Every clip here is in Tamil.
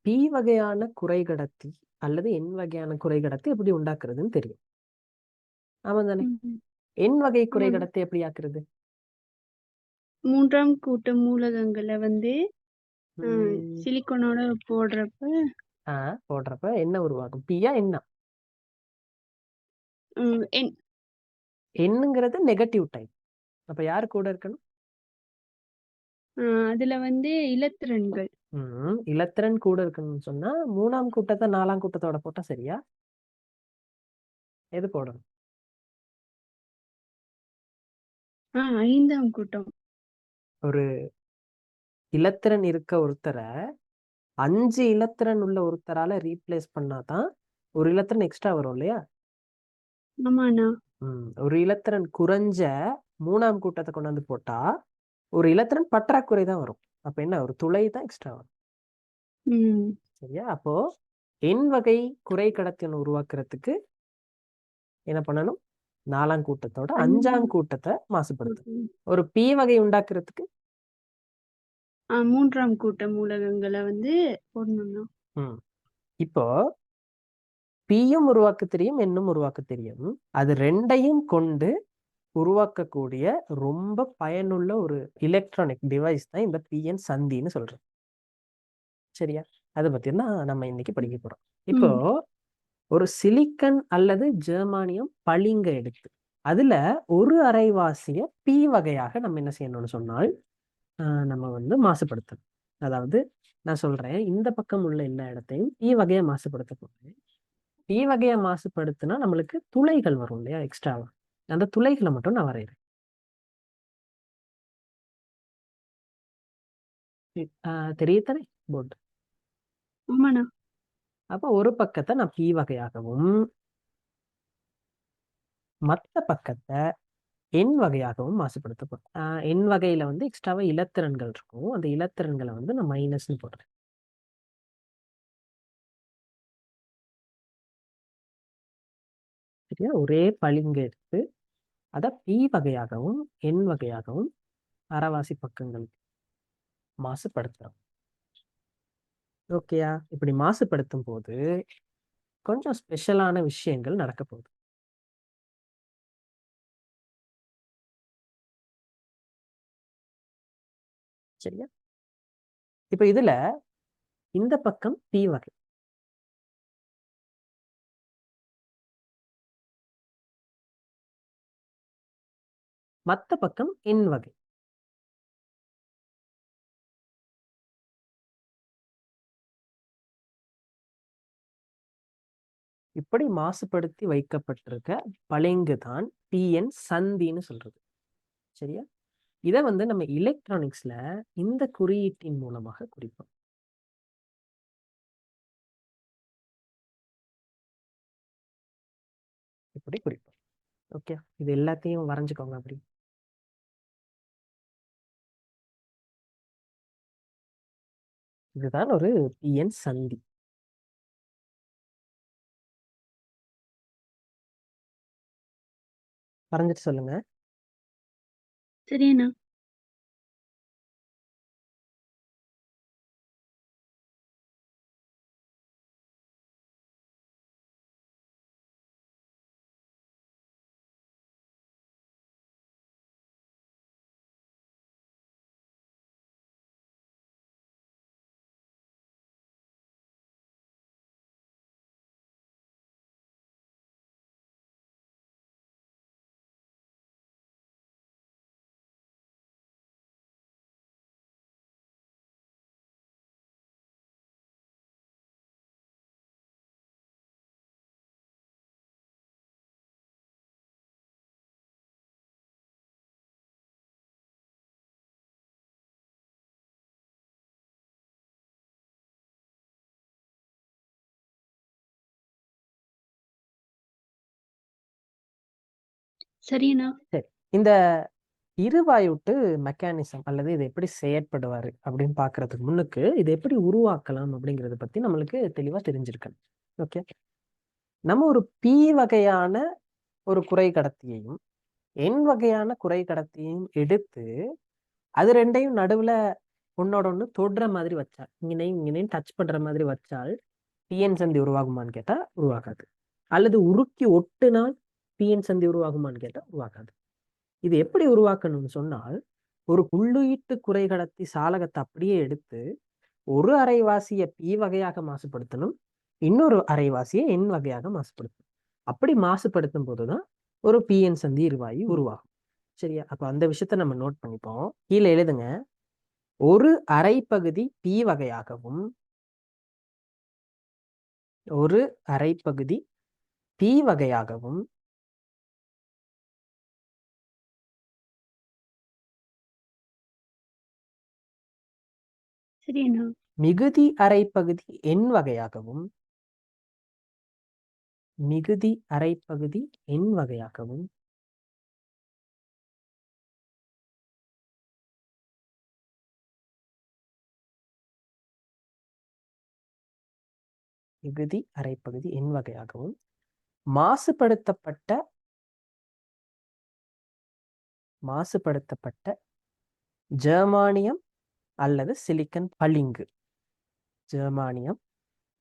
பி வகையான குறைகடத்தி அல்லது என் வகையான குறைகடத்தி எப்படி உண்டாக்குறதுன்னு தெரியும். ஆமா தானே? என் வகை குறைகடத்தி எப்படி ஆக்குறது? மூன்றாம் கூட்ட மூலகங்களை வந்து சிலிக்கானோட போடுறப்ப என்ன உருவாகும்? பியா என்ன? என்னங்கிறது நெகட்டிவ் டைப். அப்ப யாரு கூட இருக்கணும்? அதுல வந்து இலத்திரன்கள். இலத்திரன் கூட இருக்கணும்னு சொன்னா 3ஆம் கூட்டத்தை 4ஆம் கூட்டத்தோட போட்டா சரியா? எது போடணும்? 5ஆம் கூட்டம். ஒரு இலத்திரன் இருக்க ஒருத்தரை 5 இலத்திரன் உள்ள ஒருத்தரால ரீப்ளேஸ் பண்ணாதான் ஒரு இலத்திரன் எக்ஸ்ட்ரா வரும் இல்லையா? ஆமாண்ணா. ஒரு இலத்திரன் குறைஞ்ச 3ஆம் கூட்டத்தை கொண்டாந்து போட்டா ஒரு இலத்திரன் பற்றாக்குறை தான் வரும். அப்ப என்ன, ஒரு துளை தான் எக்ஸ்ட்ரா வரும். சரியா? அப்போ என் வகை குறை கடத்தியை உருவாக்குறதுக்கு என்ன பண்ணணும்? 4ஆம் கூட்டத்தோட 5ஆம் கூட்டத்தை மாசுபடுத்தணும். ஒரு பி வகை உண்டாக்குறதுக்கு 3ஆம் கூட்ட மூலகங்களை வந்து போடணும்னா. இப்போ பியும் உருவாக்க தெரியும், என்னும் உருவாக்க தெரியும். அது ரெண்டையும் கொண்டு உருவாக்கக்கூடிய ரொம்ப பயனுள்ள ஒரு எலக்ட்ரானிக் டிவைஸ் தான் இந்த பிஎன் சந்தின்னு சொல்றோம். சரியா? அதை பத்தி தான் நம்ம இன்னைக்கு படிக்க போறோம். இப்போ ஒரு சிலிக்கன் அல்லது ஜெர்மானியம் பளிங்க எடுத்து அதுல ஒரு அரைவாசிய பி வகையாக நம்ம என்ன செய்யணும்னு சொன்னால் நம்ம வந்து மாசுபடுத்தணும். அதாவது நான் சொல்றேன், இந்த பக்கம் உள்ள எல்லா இடத்தையும் பி வகையை மாசுபடுத்த போறேன். பி வகையை மாசுபடுத்தினா நம்மளுக்கு துளைகள் வரும் இல்லையா எக்ஸ்ட்ராவா? அந்த துளைகளை மட்டும் நான் வரைகிறேன். தெரியத்தானே போர்டு? அப்ப ஒரு பக்கத்தை நான் பி வகையாகவும் மற்ற பக்கத்தை எண் வகையாகவும் மாசுபடுத்த போறேன். எண் வகையில வந்து எக்ஸ்ட்ராவா இலத்திரன்கள் இருக்கும். அந்த இலத்திரன்களை வந்து நான் மைனஸ்ன்னு போடுறேன். சரியா? ஒரே பளிங்கு எடுத்து அதை பி வகையாகவும் எண் வகையாகவும் அரைவாசி பக்கங்கள் மாசுபடுத்துறோம். ஓகேயா? இப்படி மாசுபடுத்தும் போது கொஞ்சம் ஸ்பெஷலான விஷயங்கள் நடக்க போகுது. சரியா? இப்ப இதுல இந்த பக்கம் பி வகை, மத்த பக்கம் எண் வகை. இப்படி மாசுபடுத்தி வைக்கப்பட்டிருக்க பளிங்கு தான் பிஎன் சந்தின்னு சொல்றது. சரியா? இதை வந்து நம்ம எலக்ட்ரானிக்ஸ்ல இந்த குறியீட்டின் மூலமாக குறிப்போம். இப்படி குறிப்போம். ஓகே, இது எல்லாத்தையும் வரைஞ்சுக்கோங்க. அப்படி இதுதான் ஒரு பிஎன் சந்தி. வரைஞ்சிட்டு சொல்லுங்க. சரிண்ணா. சரிண்ணா. சரி, இந்த இருவாயுட்டு மெக்கானிசம் அல்லது இது எப்படி செயற்படுவாரு அப்படின்னு பாக்குறதுக்கு முன்னுக்கு இது எப்படி உருவாக்கலாம் அப்படிங்கறத பத்தி நம்மளுக்கு தெளிவா தெரிஞ்சிருக்கணும். ஓகே, நம்ம ஒரு பி வகையான ஒரு குறை கடத்தியையும் என் வகையான குறை கடத்தியையும் எடுத்து அது ரெண்டையும் நடுவுல ஒன்னோட ஒன்று தொடுற மாதிரி வச்சால், இங்கேயும் டச் பண்ற மாதிரி வச்சால் பிஎன் சந்தி உருவாகுமான்னு கேட்டா உருவாகாது. அல்லது உருக்கி ஒட்டுனால் பிஎன் சந்தி உருவாகுமான்னு கேட்டா உருவாகாது. இது எப்படி உருவாக்கணும்னு சொன்னால், ஒரு உள்ளீட்டு குறைகடத்தி சாளகத்தை அப்படியே எடுத்து ஒரு அரைவாசியை பி வகையாக மாசுபடுத்தணும், இன்னொரு அரைவாசியை என் வகையாக மாசுபடுத்தணும். அப்படி மாசுபடுத்தும் போதுதான் ஒரு பிஎன் சந்தி இருவாயு உருவாகும். சரியா? அப்ப அந்த விஷயத்த நம்ம நோட் பண்ணிப்போம். கீழே எழுதுங்க. ஒரு அரைப்பகுதி பி வகையாகவும் ஒரு அரைப்பகுதி பி வகையாகவும் சரி அண்ணா. மிகுதி அரைப்பகுதி என் வகையாகவும் மிகுதி அரைப்பகுதி என் வகையாகவும் மிகுதி அரைப்பகுதி என் வகையாகவும் மாசுபடுத்தப்பட்ட ஜெர்மானியம் அல்லது சிலிக்கன் பளிங்கு ஜெர்மானியம்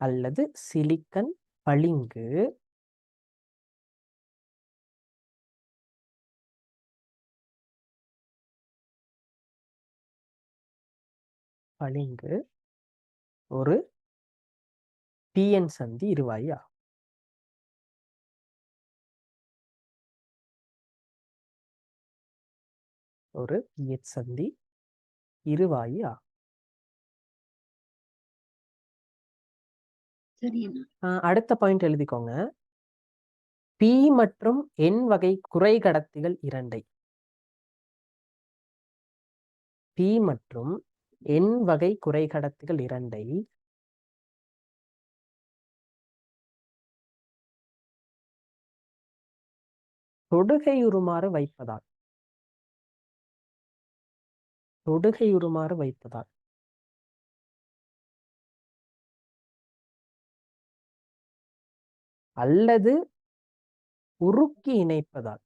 அல்லது சிலிக்கன் பளிங்கு ஒரு பிஎன் சந்தி இருவாயு ஆகும். ஒரு பிஎன் சந்தி இருவாயு ஆகும். சரி அண்ணா. அடுத்த பாயிண்ட் எழுதிக்கோங்க. பி மற்றும் என் வகை குறைகடத்திகள் இரண்டை பி மற்றும் என் வகை குறைகடத்திகள் இரண்டை தொடுகையுறுமாறு வைப்பதால் அல்லது உருக்கி இணைப்பதால்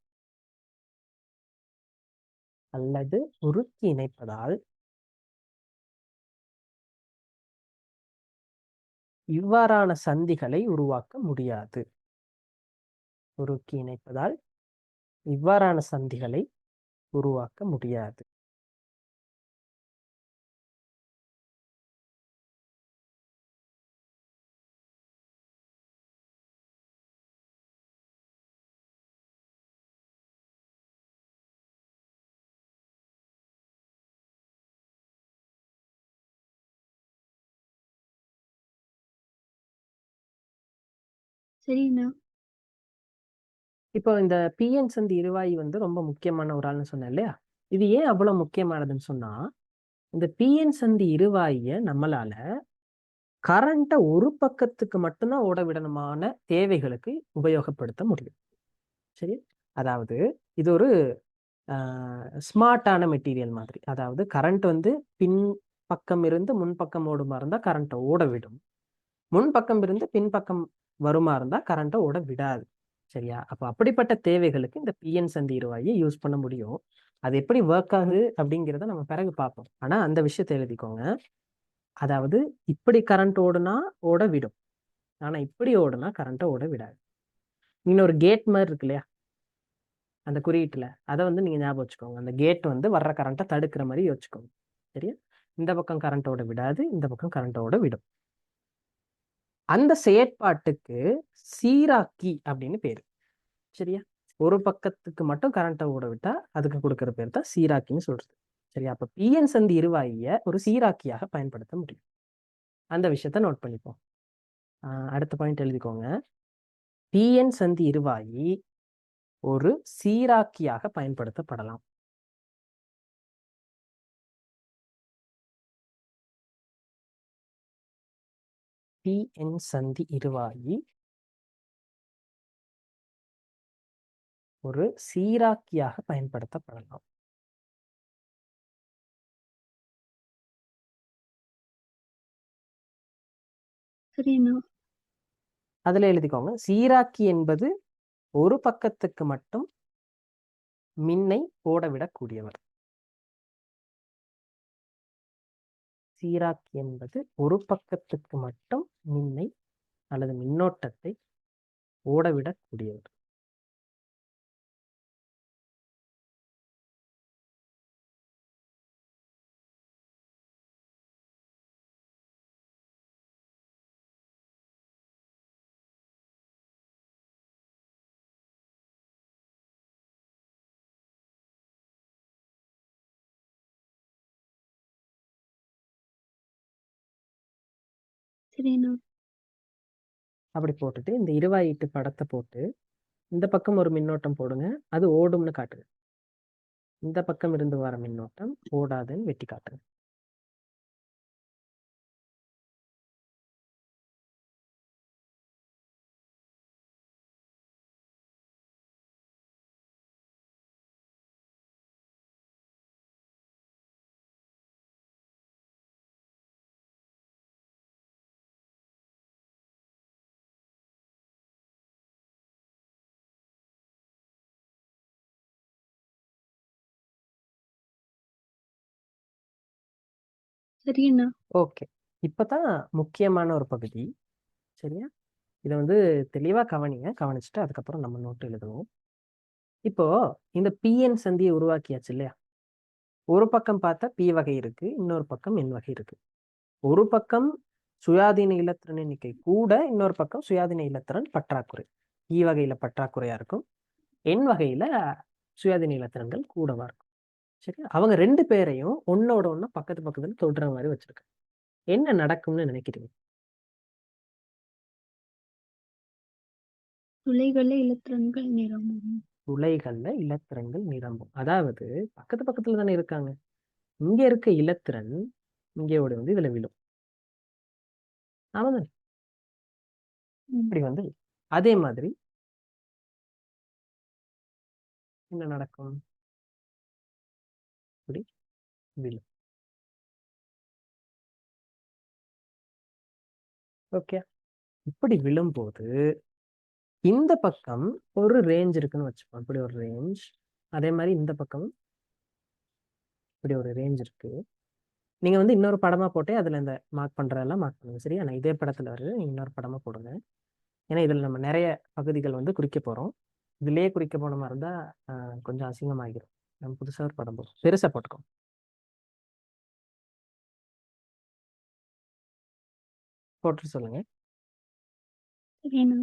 இவ்வாறான சந்திகளை உருவாக்க முடியாது. உருக்கி இணைப்பதால் இவ்வாறான சந்திகளை உருவாக்க முடியாது. சரி அண்ணா. இப்போ இந்த பிஎன் சந்தி இருவாயு வந்து ரொம்ப முக்கியமான ஒரு ஆள்னு சொன்னேன் இல்லையா? இது ஏன் அவ்வளவு முக்கியமானதுன்னு சொன்னா, இந்த பிஎன் சந்தி இருவாயை நம்மளால கரண்ட்டை ஒரு பக்கத்துக்கு மட்டும்தான் ஓட விடணுமான தேவைகளுக்கு உபயோகப்படுத்த முடியும். சரி, அதாவது இது ஒரு ஸ்மார்ட்டான மெட்டீரியல் மாதிரி. அதாவது கரண்ட் வந்து பின் பக்கம் இருந்து முன்பக்கம் ஓடுமா இருந்தா கரண்ட்டை ஓட விடும், முன்பக்கம் இருந்து பின்பக்கம் வருமா இருந்தா கரண்ட்டை ஓட விடாது. சரியா? அப்போ அப்படிப்பட்ட தேவைகளுக்கு இந்த பிஎன் சந்தி இருவாயை யூஸ் பண்ண முடியும். அது எப்படி ஒர்க் ஆகுது அப்படிங்கிறத நம்ம பிறகு பார்ப்போம். ஆனா அந்த விஷயத்தை எழுதிக்கோங்க. அதாவது இப்படி கரண்ட் ஓடுனா ஓட விடும், ஆனா இப்படி ஓடுனா கரண்ட்டை ஓட விடாது. இன்னொரு கேட் மாதிரி இருக்கு இல்லையா அந்த குறியீட்டுல, அதை வந்து நீங்க ஞாபகம் வச்சுக்கோங்க. அந்த கேட் வந்து வர்ற கரண்ட்டை தடுக்கிற மாதிரி யோசிச்சுக்கோங்க. சரியா? இந்த பக்கம் கரண்ட்டோட விடாது, இந்த பக்கம் கரண்ட்டோட விடும். அந்த செயற்பாட்டுக்கு சீராக்கி அப்படின்னு பேரு. சரியா? ஒரு பக்கத்துக்கு மட்டும் கரண்ட்டை ஓட விட்டா அதுக்கு கொடுக்கிற பேர் தான் சீராக்கின்னு சொல்றது. சரியா? அப்ப பிஎன் சந்தி இருவாயை ஒரு சீராக்கியாக பயன்படுத்த முடியும். அந்த விஷயத்த நோட் பண்ணிப்போம். அடுத்த பாயிண்ட் எழுதிக்கோங்க. பிஎன் சந்தி இருவாயி ஒரு சீராக்கியாக பயன்படுத்தப்படலாம். பிஎன் சந்தி இருவாயி ஒரு சீராக்கியாக பயன்படுத்தப்படலாம். சரி அண்ணா. அதுல எழுதிக்கோங்க. சீராக்கி என்பது ஒரு பக்கத்துக்கு மட்டும் மின்னை ஓடவிடக்கூடியவர். சீராக்கி என்பது ஒரு பக்கத்துக்கு மட்டும் மின்னை அல்லது மின்னோட்டத்தை ஓடவிடக்கூடியது. சரிண்ணா. அப்படி போட்டுட்டு இந்த இருவாயிட்டு படத்தை போட்டு இந்த பக்கம் ஒரு மின்னோட்டம் போடுங்க, அது ஓடும்னு காட்டுங்க. இந்த பக்கம் இருந்து வர மின்னோட்டம் ஓடாதுன்னு வெட்டி காட்டுங்க. சரிண்ணா. ஓகே, இப்பதான் முக்கியமான ஒரு பகுதி. சரியா? இதை வந்து தெளிவா கவனிங்க. கவனிச்சுட்டு அதுக்கப்புறம் நம்ம நோட்டு எழுதுவோம். இப்போ இந்த பிஎன் சந்தியை உருவாக்கியாச்சு இல்லையா? ஒரு பக்கம் பார்த்தா பி வகை இருக்கு, இன்னொரு பக்கம் என் வகை இருக்கு. ஒரு பக்கம் சுயாதீன இலத்திரன் எண்ணிக்கை கூட, இன்னொரு பக்கம் சுயாதீன இலத்திரன் பற்றாக்குறை. இ வகையில பற்றாக்குறையா இருக்கும், என் வகையில சுயாதீன இலத்திரன்கள் கூடவா இருக்கும். சரி, அவங்க ரெண்டு பேரையும் ஒன்னோட ஒண்ணு பக்கத்து பக்கத்துல தொடுற மாதிரி வச்சிருக்கேன். என்ன நடக்கும்னு நினைக்கிறீங்க? துளைகள்ல இலத்திரன்கள் நிரம்பும். துளைகள்ல இலத்திரன்கள் நிரம்பும். அதாவது பக்கத்து பக்கத்துல தானே இருக்காங்க. இங்க இருக்க இலத்திரன் இங்கேயோட வந்து இதுல விழும். ஆமாதானே? இப்படி வந்து அதே மாதிரி என்ன நடக்கும்? இப்படி விழும். ஓகே, இப்படி விழும்போது இந்த பக்கம் ஒரு ரேஞ்ச் இருக்குன்னு வச்சுப்போம். இப்படி ஒரு ரேஞ்ச். அதே மாதிரி இந்த பக்கம் இப்படி ஒரு ரேஞ்ச் இருக்கு. நீங்க வந்து இன்னொரு படமா போட்டு அதுல இந்த மார்க் பண்றதெல்லாம் மார்க் பண்ணுங்க. சரியா? நான் இதே படத்துல வருது, நீங்க இன்னொரு படமா போடுங்க. ஏன்னா இதுல நம்ம நிறைய பகுதிகள் வந்து குறிக்க போறோம். இதுலயே குறிக்க போன மாதிரி இருந்தா கொஞ்சம் அசிங்கமாகிடும். நம்ம புதுசா ஒரு படம் போடுறோம். பெருசா போட்டுக்கோம். போட்டு சொல்லுங்க. சரிண்ணா.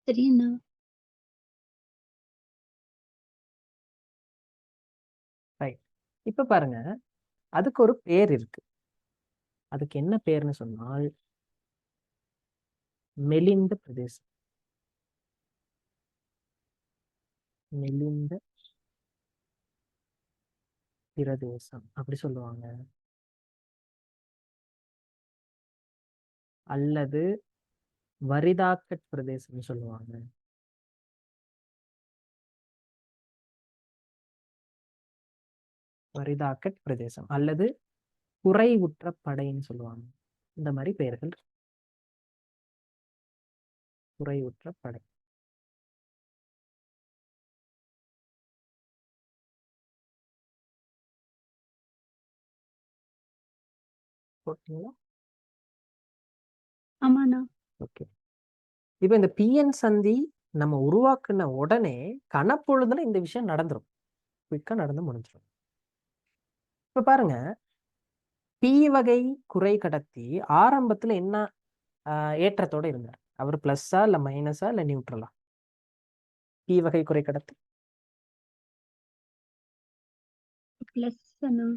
சரிண்ணா. ரைட். இப்ப பாருங்க, அதுக்கு ஒரு பேர் இருக்கு. அதுக்கு என்ன பேர்னு சொன்னால் மெலிந்த பிரதேசம். மெலிந்த பிரதேசம் அப்படி சொல்லுவாங்க. அல்லது வரிதாக்கட் பிரதேசம் சொல்லுவாங்க. வரிதாக்கட் பிரதேசம் அல்லது குறைவுற்ற படைன்னு சொல்லுவாங்க. இந்த மாதிரி பெயர்கள். குறைவுற்ற படை. போட்டீங்களா? ஆமாண்ணா. ஓகே. இப்போ இந்த பிஎன் சந்தி நம்ம உருவாக்குன உடனே கணப்பொழுதுல இந்த விஷயம் நடந்துரும். குயிக்கா நடந்து முடிஞ்சிடும். இப்ப பாருங்க, பி வகை குறை கடத்தி ஆரம்பத்துல என்ன ஏற்றத்தோட இருந்தார்? அவர் பிளஸ்ஸா இல்ல மைனஸா இல்ல நியூட்ரலா? பி வகை குறை கடத்தி பிளஸ் அண்ணா.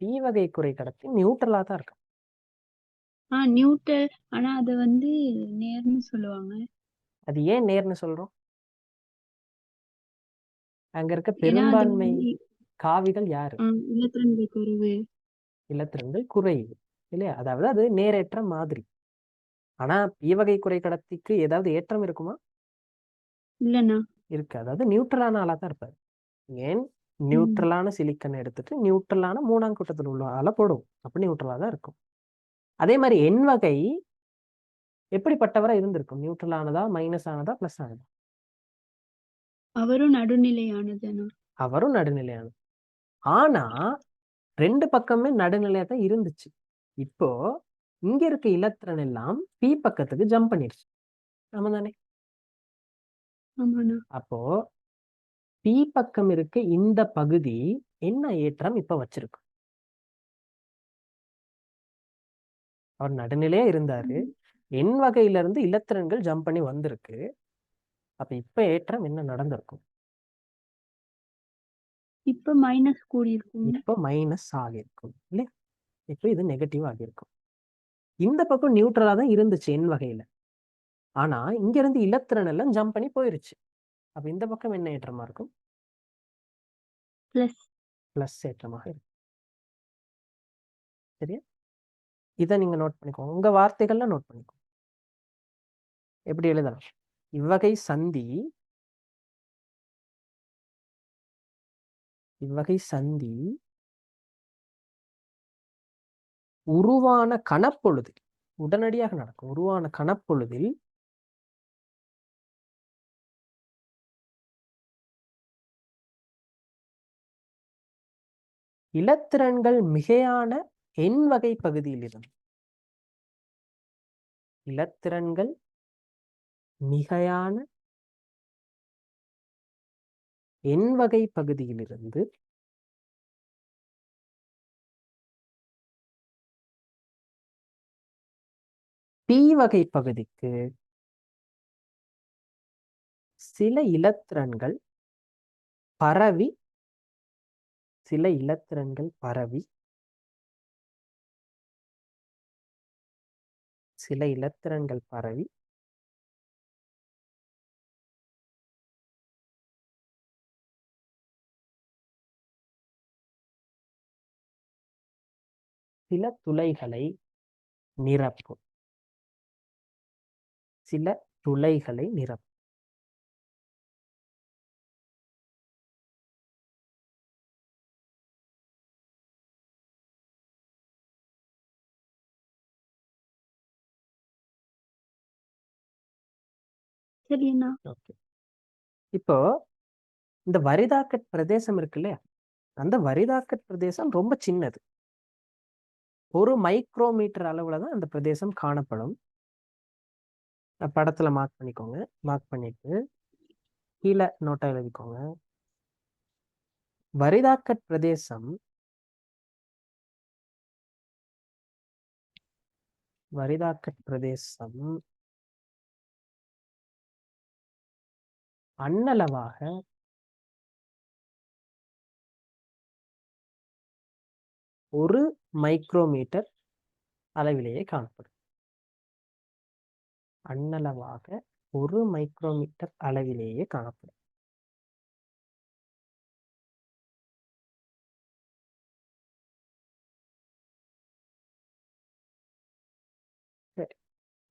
பி வகை குறை கடத்தி நியூட்ரலா தான் இருக்கும். நியூட்ரல். ஆனா அத வந்து நேர்னு சொல்லுவாங்க. அது ஏன் நேர்னு சொல்றோம்? அங்க இருக்க ஏன்னா அது பெரும்பான்மை வந்து காவிகள் யாரு? இலத்திரன்கள் குறைவு. இலத்திரன்கள் குறைவு இல்லையா? அதாவது அது நேரேற்ற மாதிரி. ஆனா பி வகை குறை கடத்திக்கு ஏதாவது ஏற்றம் இருக்குமா? இல்லண்ணா. இருக்காது. அது நியூட்ரலான ஆளா தான் இருப்பாரு. ஏன் நியூட்ரலான சிலிக்கன் எடுத்துட்டு நியூட்ரலான 3ஆம் கூட்டத்தில் உள்ள ஆளை போடும். அப்ப நியூட்ரலா தான் இருக்கும். அதே மாதிரி என் வகை எப்படிப்பட்டவரா இருந்திருக்கும்? நியூட்ரல் ஆனதா, மைனஸ் ஆனதா, பிளஸ் ஆனதா? அவரும் நடுநிலையானதுண்ணா. அவரும் நடுநிலையானது. ஆனா 2 பக்கமே நடுநிலையா தான் இருந்துச்சு. இப்போ இங்க இருக்க இலத்திரன் எல்லாம் பி பக்கத்துக்கு ஜம்ப் பண்ணிருச்சு. ஆமா தானே? ஆமாண்ணா. அப்போ பி பக்கம் இருக்க இந்த பகுதி என்ன ஏற்றம் இப்ப வச்சிருக்கு? அவர் நடுநிலையா இருந்தாரு. என் வகையில இருந்து இலத்திரன்கள் ஜம்ப் பண்ணி வந்திருக்கு. அப்ப இப்ப ஏற்றம் என்ன நடந்திருக்கும்? இப்ப மைனஸ் கூடியிருக்கும். இப்ப மைனஸ் ஆகியிருக்கும் இல்லையா? இப்ப இது நெகட்டிவ் ஆகியிருக்கும். இந்த பக்கம் நியூட்ரலா தான் இருந்துச்சு என் வகையில. ஆனா இங்க இருந்து இலத்திரன் எல்லாம் ஜம்ப் பண்ணி போயிருச்சு. அப்ப இந்த பக்கம் என்ன ஏற்றமா இருக்கும்? பிளஸ். பிளஸ் ஏற்றமாக இருக்கும். சரியா? இதை நீங்க நோட் பண்ணிக்கோங்க. உங்க வார்த்தைகள்ல நோட் பண்ணிக்கோங்க. எப்படி எழுதலாம்? இவ்வகை சந்தி உருவான கணப்பொழுதில் உடனடியாக நடக்கும். உருவான கணப்பொழுதில் இலத்திரன்கள் மிகையான என் வகை பகுதியில் இருந்து இலத்திரன்கள் மிகையான என் வகை பகுதியிலிருந்து பி வகை பகுதிக்கு சில இலத்திரன்கள் பரவி சில துளைகளை நிரப்பும். சரியண்ணா. ஓகே. இப்போ இந்த வரிதாக்கட் பிரதேசம் இருக்கு இல்லையா? அந்த வரிதாக்கட் பிரதேசம் ரொம்ப சின்னது. 1 மைக்ரோமீட்டர் அளவுல தான் அந்த பிரதேசம் காணப்படும். படத்துல மார்க் பண்ணிக்கோங்க. மார்க் பண்ணிட்டு கீழே நோட்டா எழுதிக்கோங்க. வரிதாக்கட் பிரதேசம் அண்ணளவாக 1 மைக்ரோமீட்டர் அளவிலேயே காணப்படும். அண்ணளவாக 1 மைக்ரோமீட்டர் அளவிலேயே காணப்படும். சரி.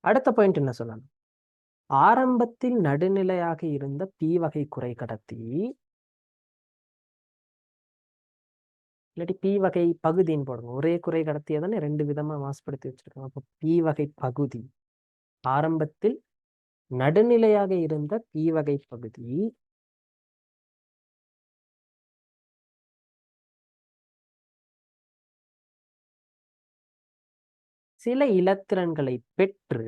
அடுத்த பாயிண்ட் என்ன சொல்லணும்? ஆரம்பத்தில் நடுநிலையாக இருந்த பி வகை குறை கடத்தி இல்லாட்டி பி வகை பகுதின்னு போடுங்க. ஒரே குறை கடத்தியை தானே 2 விதமா மாசுபடுத்தி வச்சிருக்கோம். அப்போ பி வகை பகுதி, ஆரம்பத்தில் நடுநிலையாக இருந்த பி வகை பகுதி சில இலத்திரன்களை பெற்று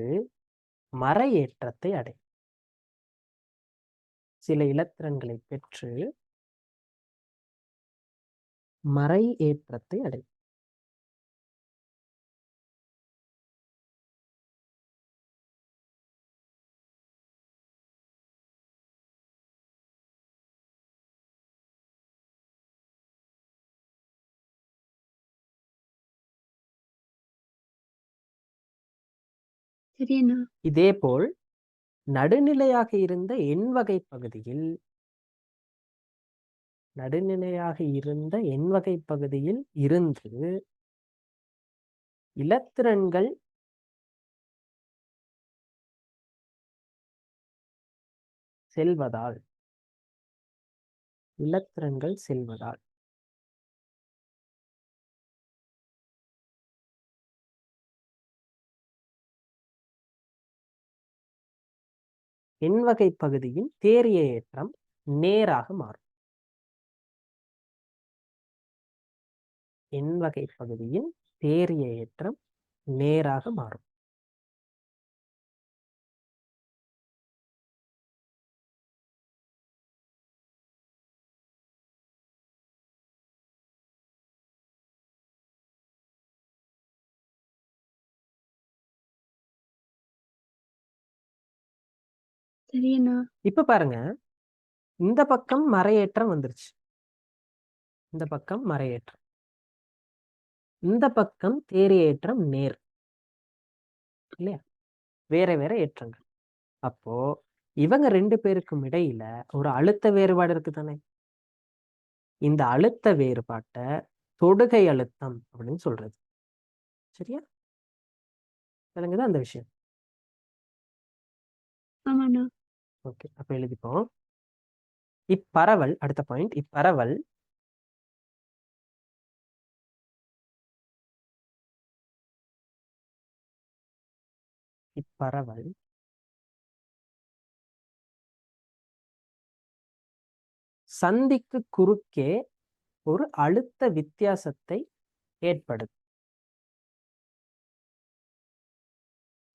மறை ஏற்றத்தை அடையும். சில இலத்திரன்களை பெற்று மறை ஏற்றத்தை அடையும். சரி அண்ணா. இதேபோல் நடுநிலையாக இருந்த எண்வகை பகுதியில் இருந்து இலத்திரன்கள் செல்வதால் எண்வகை பகுதியின் தேரிய ஏற்றம் நேராக மாறும். எண்வகை பகுதியின் தேரிய ஏற்றம் நேராக மாறும். சரி அண்ணா. இப்ப பாருங்க, இந்த பக்கம் மறையேற்றம் வந்துருச்சு. இந்த பக்கம் மறையேற்றம், இந்த பக்கம் தேரிய ஏற்றம் நேர் இல்லையா? வேற வேற ஏற்றங்கள். அப்போ இவங்க 2 பேருக்கும் இடையில ஒரு அழுத்த வேறுபாடு இருக்கு தானே? இந்த அழுத்த வேறுபாட்டை தொடுகை அழுத்தம் அப்படின்னு சொல்றது. சரியா? விளங்குதா அந்த விஷயம்? ஆமாண்ணா. ஓகே, அப்ப எழுதிப்போம். இப்பரவல், அடுத்த பாயிண்ட், இப்பரவல் சந்திக்கு குறுக்கே ஒரு அழுத்த வித்தியாசத்தை ஏற்படுத்தும்.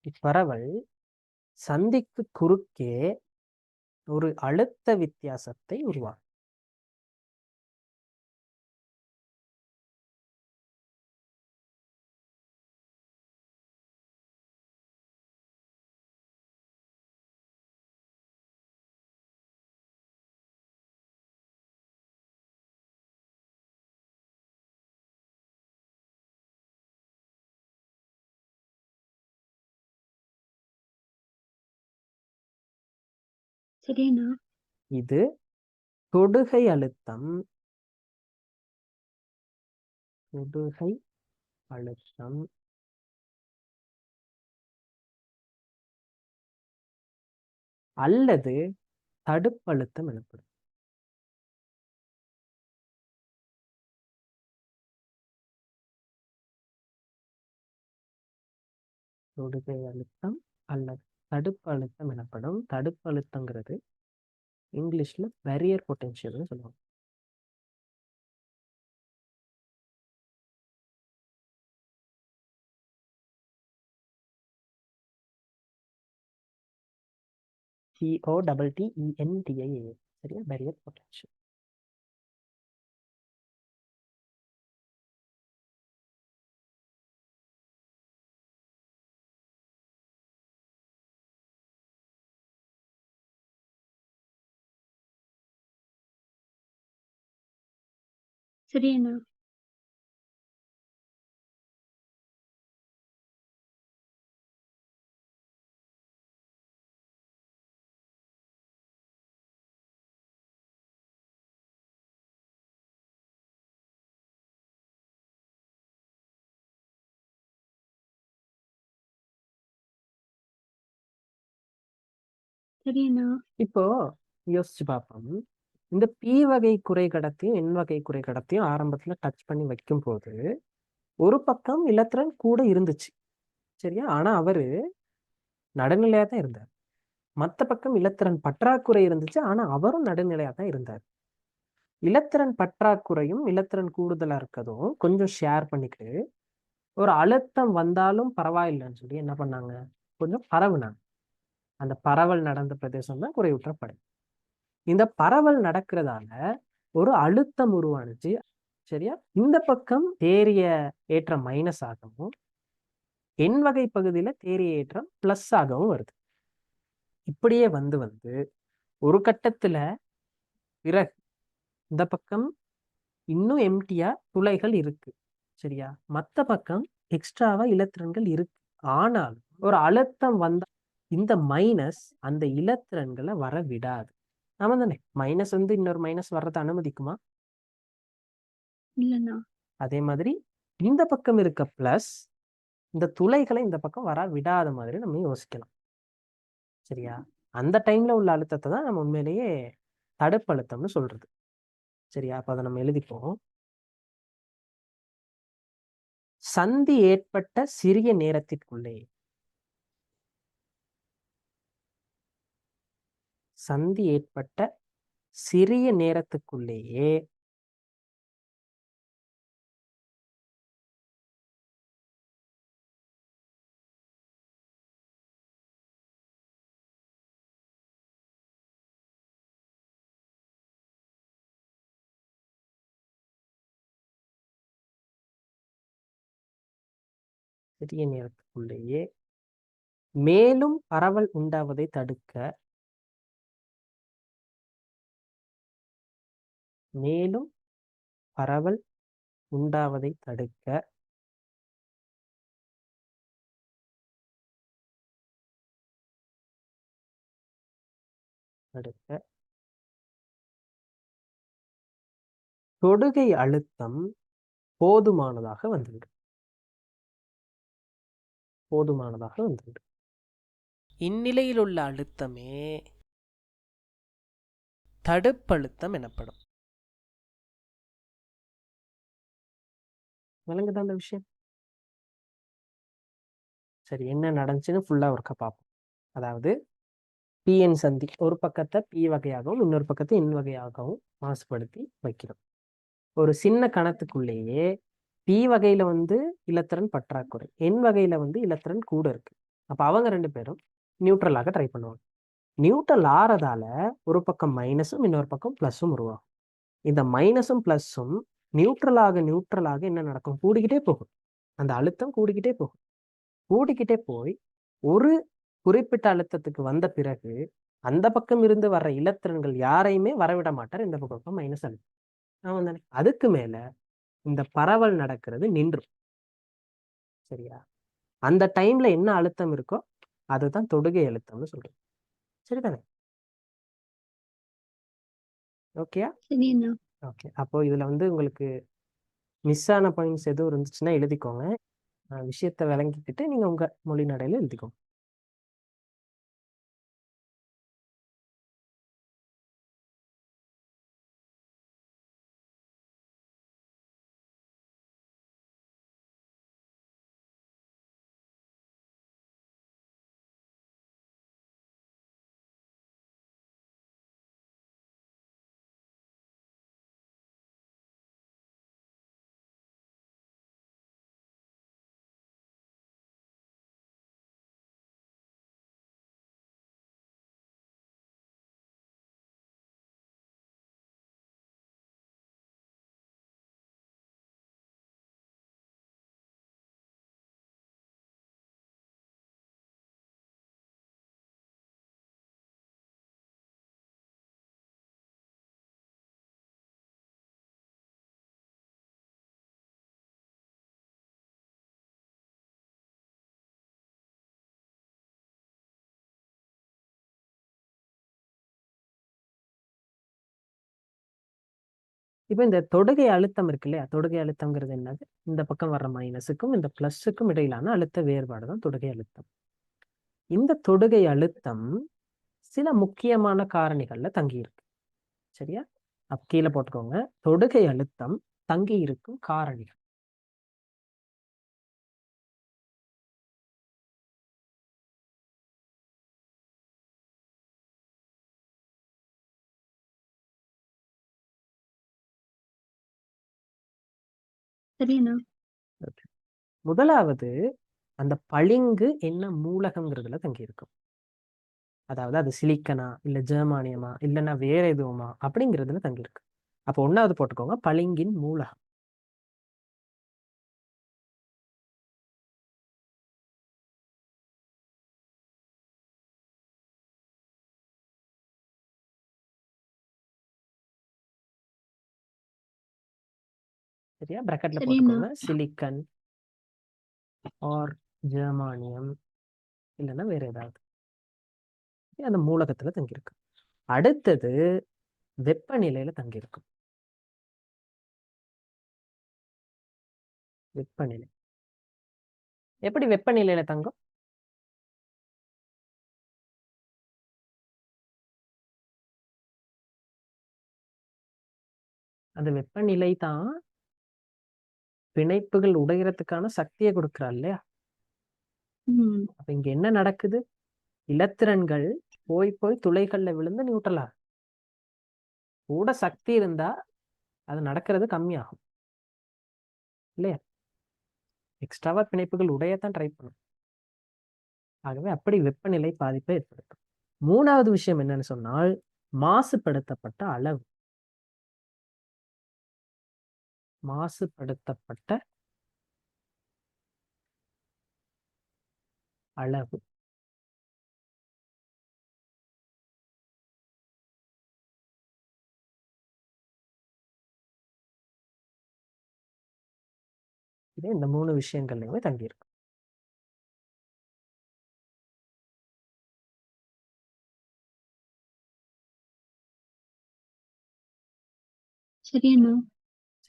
இப்பரவல் சந்திக்கு குறுக்கே ஒரு அழுத்த வித்தியாசத்தை உருவாக்கும். சரி அண்ணா. இது தொடுகை அழுத்தம். அல்லது தடுப்பழுத்தம் எனப்படும். தொடுகை அழுத்தம் அல்லது தடுப்பு அழுத்தம் எனப்படும். தடுப்பு அழுத்தங்கிறது இங்கிலீஷ்ல பேரியர் பொட்டென்ஷியல்னு சொல்லுவாங்க. COTTENTIA. சரியா? Barrier potential. சரி அண்ணா. சரி அண்ணா. இப்போ யோசிச்சு பார்ப்போம். இந்த P வகை குறைகடத்தையும் N வகை குறைகடத்தையும் ஆரம்பத்துல டச் பண்ணி வைக்கும் போது ஒரு பக்கம் இலத்திரன் கூட இருந்துச்சு. சரியா? ஆனா அவரு நடுநிலையா தான் இருந்தார். மத்த பக்கம் இலத்திரன் பற்றாக்குறை இருந்துச்சு. ஆனா அவரும் நடுநிலையா தான் இருந்தார். இலத்திரன் பற்றாக்குறையும் இலத்திரன் கூடுதலா இருக்கதும் கொஞ்சம் ஷேர் பண்ணிக்கிட்டு ஒரு அழுத்தம் வந்தாலும் பரவாயில்லைன்னு சொல்லி என்ன பண்ணாங்க, கொஞ்சம் பரவுனாங்க. அந்த பரவல் நடந்த பிரதேசம் தான் குறைவுற்ற படை. இந்த பரவல் நடக்கிறதால ஒரு அழுத்தம் உருவானுச்சு. சரியா? இந்த பக்கம் தேறிய ஏற்றம் மைனஸ் ஆகவும், என் வகை பகுதியில தேறிய ஏற்றம் பிளஸ் ஆகவும் வருது. இப்படியே வந்து வந்து ஒரு கட்டத்துல பிறகு இந்த பக்கம் இன்னும் எம்டியா துளைகள் இருக்கு. சரியா? மத்த பக்கம் எக்ஸ்ட்ராவா இலத்திரன்கள் இருக்கு. ஆனால் ஒரு அழுத்தம் வந்தா இந்த மைனஸ் அந்த இலத்திரன்களை வர விடாது. ஆமா தானே? மைனஸ் வந்து இன்னொரு மைனஸ் வர்றதை அனுமதிக்குமா? இல்லண்ணா. அதே மாதிரி இந்த பக்கம் இருக்க பிளஸ் இந்த துளைகளை இந்த பக்கம் வர விடாத மாதிரி நம்ம யோசிக்கலாம். சரியா? அந்த டைம்ல உள்ள அழுத்தத்தை தான் நம்ம உண்மையிலேயே தடுப்பு அழுத்தம்னு சொல்றது. சரியா? அப்ப அதை நம்ம எழுதிப்போம். சந்தி ஏற்பட்ட சிறிய நேரத்திற்குள்ளே சந்தி ஏற்பட்ட சிறிய நேரத்துக்குள்ளேயே சிறிய நேரத்துக்குள்ளேயே மேலும் பரவல் உண்டாவதை தடுக்க மேலும் பரவல் உண்டாவதை தடுக்க தடுக்க தொடுகை அழுத்தம் போதுமானதாக வந்துவிடும். போதுமானதாக வந்துவிடும். இந்நிலையில் உள்ள அழுத்தமே தடுப்பழுத்தம் எனப்படும். விளங்குதா அந்த விஷயம்? சரி, என்ன நடந்துச்சுன்னு ஃபுல்லா ஒருக்கா பார்ப்போம். அதாவது பிஎன் சந்தி ஒரு பக்கத்தை பி வகையாகவும் இன்னொரு பக்கத்தை என் வகையாகவும் மாசுபடுத்தி வைக்கிறோம். ஒரு சின்ன கணத்துக்குள்ளேயே பி வகையில வந்து இலத்திரன் பற்றாக்குறை, என் வகையில வந்து இலத்திரன் கூட இருக்கு. அப்ப அவங்க ரெண்டு பேரும் நியூட்ரலாக ட்ரை பண்ணுவாங்க. நியூட்ரல் ஆறதால ஒரு பக்கம் மைனஸும் இன்னொரு பக்கம் பிளஸும் உருவாகும். இந்த மைனஸும் பிளஸும் நியூட்ரலாக என்ன நடக்கும்? கூடிக்கிட்டே போகும். அந்த அழுத்தம் கூடிக்கிட்டே போகும். கூடிக்கிட்டே போய் ஒரு குறிப்பிட்ட அழுத்தத்துக்கு வந்த பிறகு அந்த பக்கம் இருந்து வர்ற இலத்திரன்கள் யாரையுமே வரவிட மாட்டார். இந்த பக்கம் மைனஸ் அழுத்தம். ஆமா தானே? அதுக்கு மேல இந்த பரவல் நடக்கிறது நின்றும். சரியா? அந்த டைம்ல என்ன அழுத்தம் இருக்கோ அதுதான் தொடுகை அழுத்தம்னு சொல்றோம். சரிதானே? ஓகேயா? சரி அண்ணா. ஓகே. அப்போ இதுல வந்து உங்களுக்கு மிஸ் ஆன பாயிண்ட்ஸ் எதுவும் இருந்துச்சுன்னா எழுதிக்கோங்க. விஷயத்தை விளங்கிக்கிட்டு நீங்க உங்க மொழி நடையில எழுதிக்கோங்க. இப்ப இந்த தொடுகை அழுத்தம் இருக்கு இல்லையா? தொடுகை அழுத்தம்ங்கிறது என்னது? இந்த பக்கம் வர்ற மைனஸுக்கும் இந்த பிளஸுக்கும் இடையிலான அழுத்த வேறுபாடு தான் தொடுகை அழுத்தம். இந்த தொடுகை அழுத்தம் சில முக்கியமான காரணிகள்ல தங்கி இருக்கு. சரியா? அப்ப கீழே போட்டுக்கோங்க. தொடுகை அழுத்தம் தங்கி இருக்கும் காரணிகள். சரி அண்ணா. முதலாவது அந்த பளிங்கு என்ன மூலகம்ங்கிறதுல தங்கியிருக்கும். அதாவது அது சிலிக்கனா இல்ல ஜெர்மானியமா இல்லைன்னா வேற எதுவுமா அப்படிங்கிறதுல தங்கியிருக்கு. அப்போ 1வது போட்டுக்கோங்க, பளிங்கின் மூலகம். சரியா? பிராக்கெட்ல சரி அண்ணா. போட்டுக்கோங்க, சிலிக்கன் ஆர் ஜெர்மானியம் இல்லைன்னா வேற ஏதாவது. அந்த மூலகத்துல தங்கியிருக்கு. அடுத்தது வெப்பநிலையில தங்கியிருக்கும். வெப்பநிலை எப்படி வெப்பநிலையில தங்கும்? அந்த வெப்பநிலை தான் பிணைப்புகள் உடையறதுக்கான சக்தியை கொடுக்குறா இல்லையா? ம். அப்ப இங்க என்ன நடக்குது? இலத்திரன்கள் போய் போய் துளைகள்ல விழுந்து நியூட்ரல் ஆகும். கூட சக்தி இருந்தா அது நடக்கிறது கம்மியாகும் இல்லையா? எக்ஸ்ட்ராவா பிணைப்புகள் உடையத்தான் ட்ரை பண்ணும். ஆகவே அப்படி வெப்பநிலை பாதிப்பை ஏற்படுத்தும். 3வது விஷயம் என்னன்னு சொன்னால் மாசுபடுத்தப்பட்ட அளவு. மாசுபடுத்தப்பட்ட அளவு. இது இந்த 3 விஷயங்கள்லயுமே தங்கியிருக்கு. சரி அண்ணா.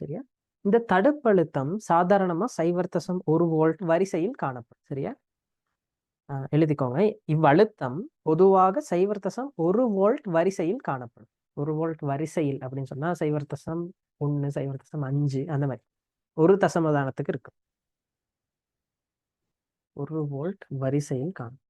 சரியா? இந்த தடுப்பழுத்தம் சாதாரணமா 0.1 வோல்ட் வரிசையில் காணப்படும். சரியா? எழுதிக்கோங்க. இவ்வழுத்தம் பொதுவாக 0.1 வோல்ட் வரிசையில் காணப்படும். 1 வோல்ட் வரிசையில் அப்படின்னு சொன்னா 0.1 0.5 அந்த மாதிரி ஒரு தசமதானத்துக்கு இருக்கு. 1 வோல்ட் வரிசையில் காணும்.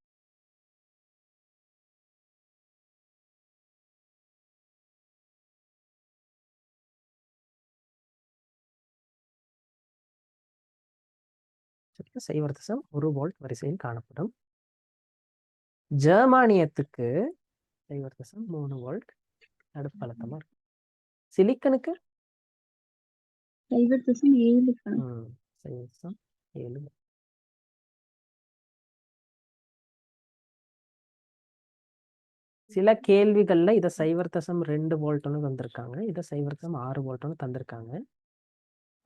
சரியா? 0.1 வோல்ட் வரிசையில் காணப்படும். ஜெர்மானியத்துக்கு 0.3 வோல்ட் தடுப்பழுத்தமா இருக்கும். சிலிக்கனுக்கு 0.7 கணக்கு. 0.7. சில கேள்விகள்ல இதை 0.2 வோல்ட்னு தந்திருக்காங்க, இதை 0.6 வோல்ட்னு தந்திருக்காங்க.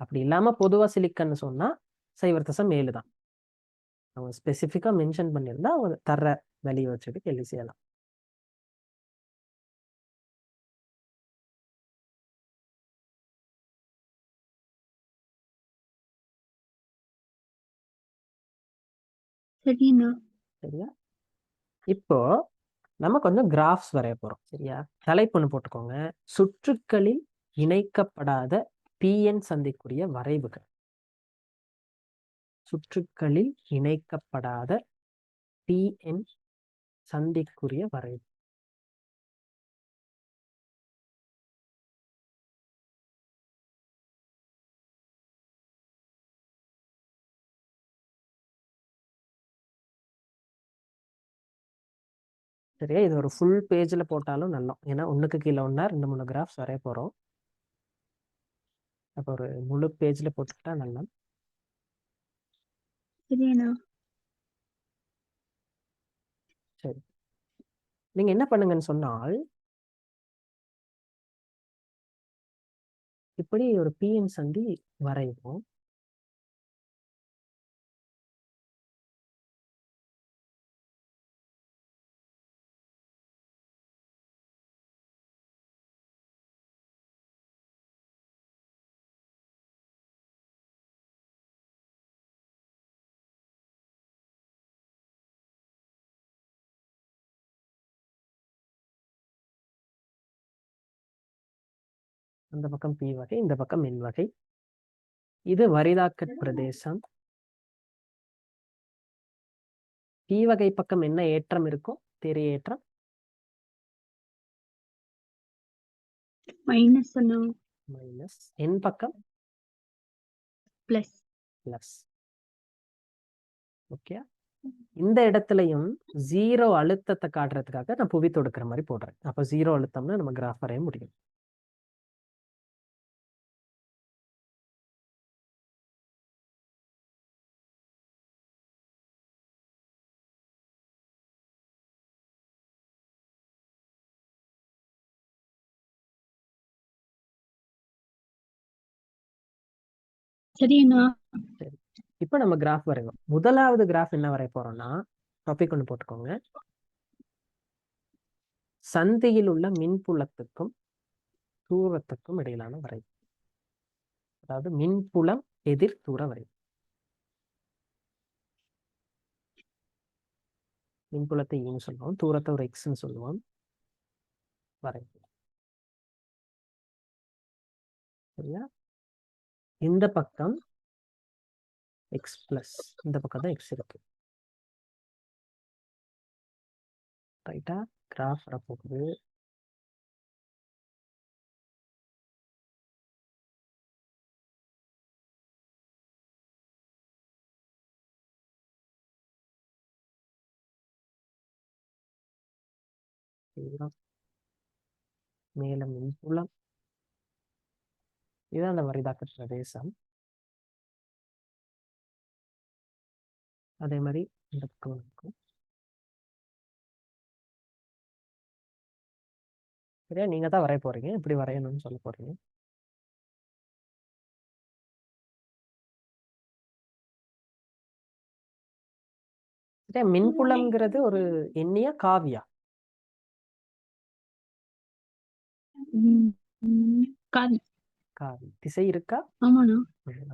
அப்படி இல்லாம பொதுவா சிலிக்கன் சொன்னா 0.7 தான். அவங்க ஸ்பெசிஃபிக்கா மென்ஷன் பண்ணியிருந்தா அவங்க தர்ற வேல்யூ வச்சுட்டு கேள்வி செய்யலாம். சரி அண்ணா. சரியா? இப்போ நம்ம கொஞ்சம் கிராஃப்ஸ் வரைய போறோம். சரியா? தலைப்புன்னு போட்டுக்கோங்க, சுற்றுக்களில் இணைக்கப்படாத பிஎன் சந்திக்குரிய வரைவுகள். சுற்றுக்களில் இணைக்கப்படாத பிஎன் சந்திக்குரிய வரைவு. சரியா? இது ஒரு ஃபுல் பேஜ்ல போட்டாலும் நல்லா. ஏன்னா ஒண்ணுக்கு கீழே ஒண்ணா 2-3 கிராஃப்ஸ் வரைய போறோம். அப்போ ஒரு முழு பேஜ்ல போட்டுக்கிட்டா நல்லா. சரி அண்ணா. சரி, நீங்க என்ன பண்ணுங்கன்னு சொன்னால், இப்படி ஒரு பிஎன் சந்தி வரைவோம். அந்த பக்கம் பி வகை, இந்த பக்கம் என் வகை. இது வரிதாக்கட் பிரதேசம். பி வகை பக்கம் என்ன ஏற்றம் இருக்கும்? தெரிய ஏற்றம் மைனஸ் அண்ணா. மைனஸ். என் பக்கம் பிளஸ். பிளஸ். ஓகே, இந்த இடத்துலயும் 0 அழுத்தத்தை காட்டுறதுக்காக நான் புவி தொடுக்கிற மாதிரி போடுறேன். அப்ப 0 அழுத்தம்னா நம்ம கிராஃப் வரைய முடியும். சரி அண்ணா. சரி, இப்ப நம்ம கிராஃப் வரைவோம். முதலாவது கிராஃப் என்ன வரைய போறோம்னா, டாபிக் ஒன்று போட்டுக்கோங்க. சந்தியில் உள்ள மின்புலத்துக்கும் தூரத்துக்கும் இடையிலான வரைவு. அதாவது மின்புலம் எதிர் தூர வரைவு. மின்புலத்தை ஈன்னு சொல்லுவோம், தூரத்தை ஒரு எக்ஸ்ன்னு சொல்லுவோம். வரைவு. சரியா? இந்த பக்கம் எக்ஸ் பிளஸ், இந்த பக்கம் தான் எக்ஸ் இருக்கு. ரைட்டா? கிராஃப் வரப்போகுது. மேல மின்புலம், இதுதான் அந்த வரிதாக்க பிரதேசம். அதே மாதிரி இந்த பக்கம் இருக்கும். சரியா? நீங்க தான் வரைய போறீங்க, இப்படி வரையணும்னு சொல்ல போறீங்க. சரியா? மின்புலம்ங்கிறது ஒரு எண்ணியா காவியா? காவி. காவி. திசை இருக்கா? ஆமாண்ணா.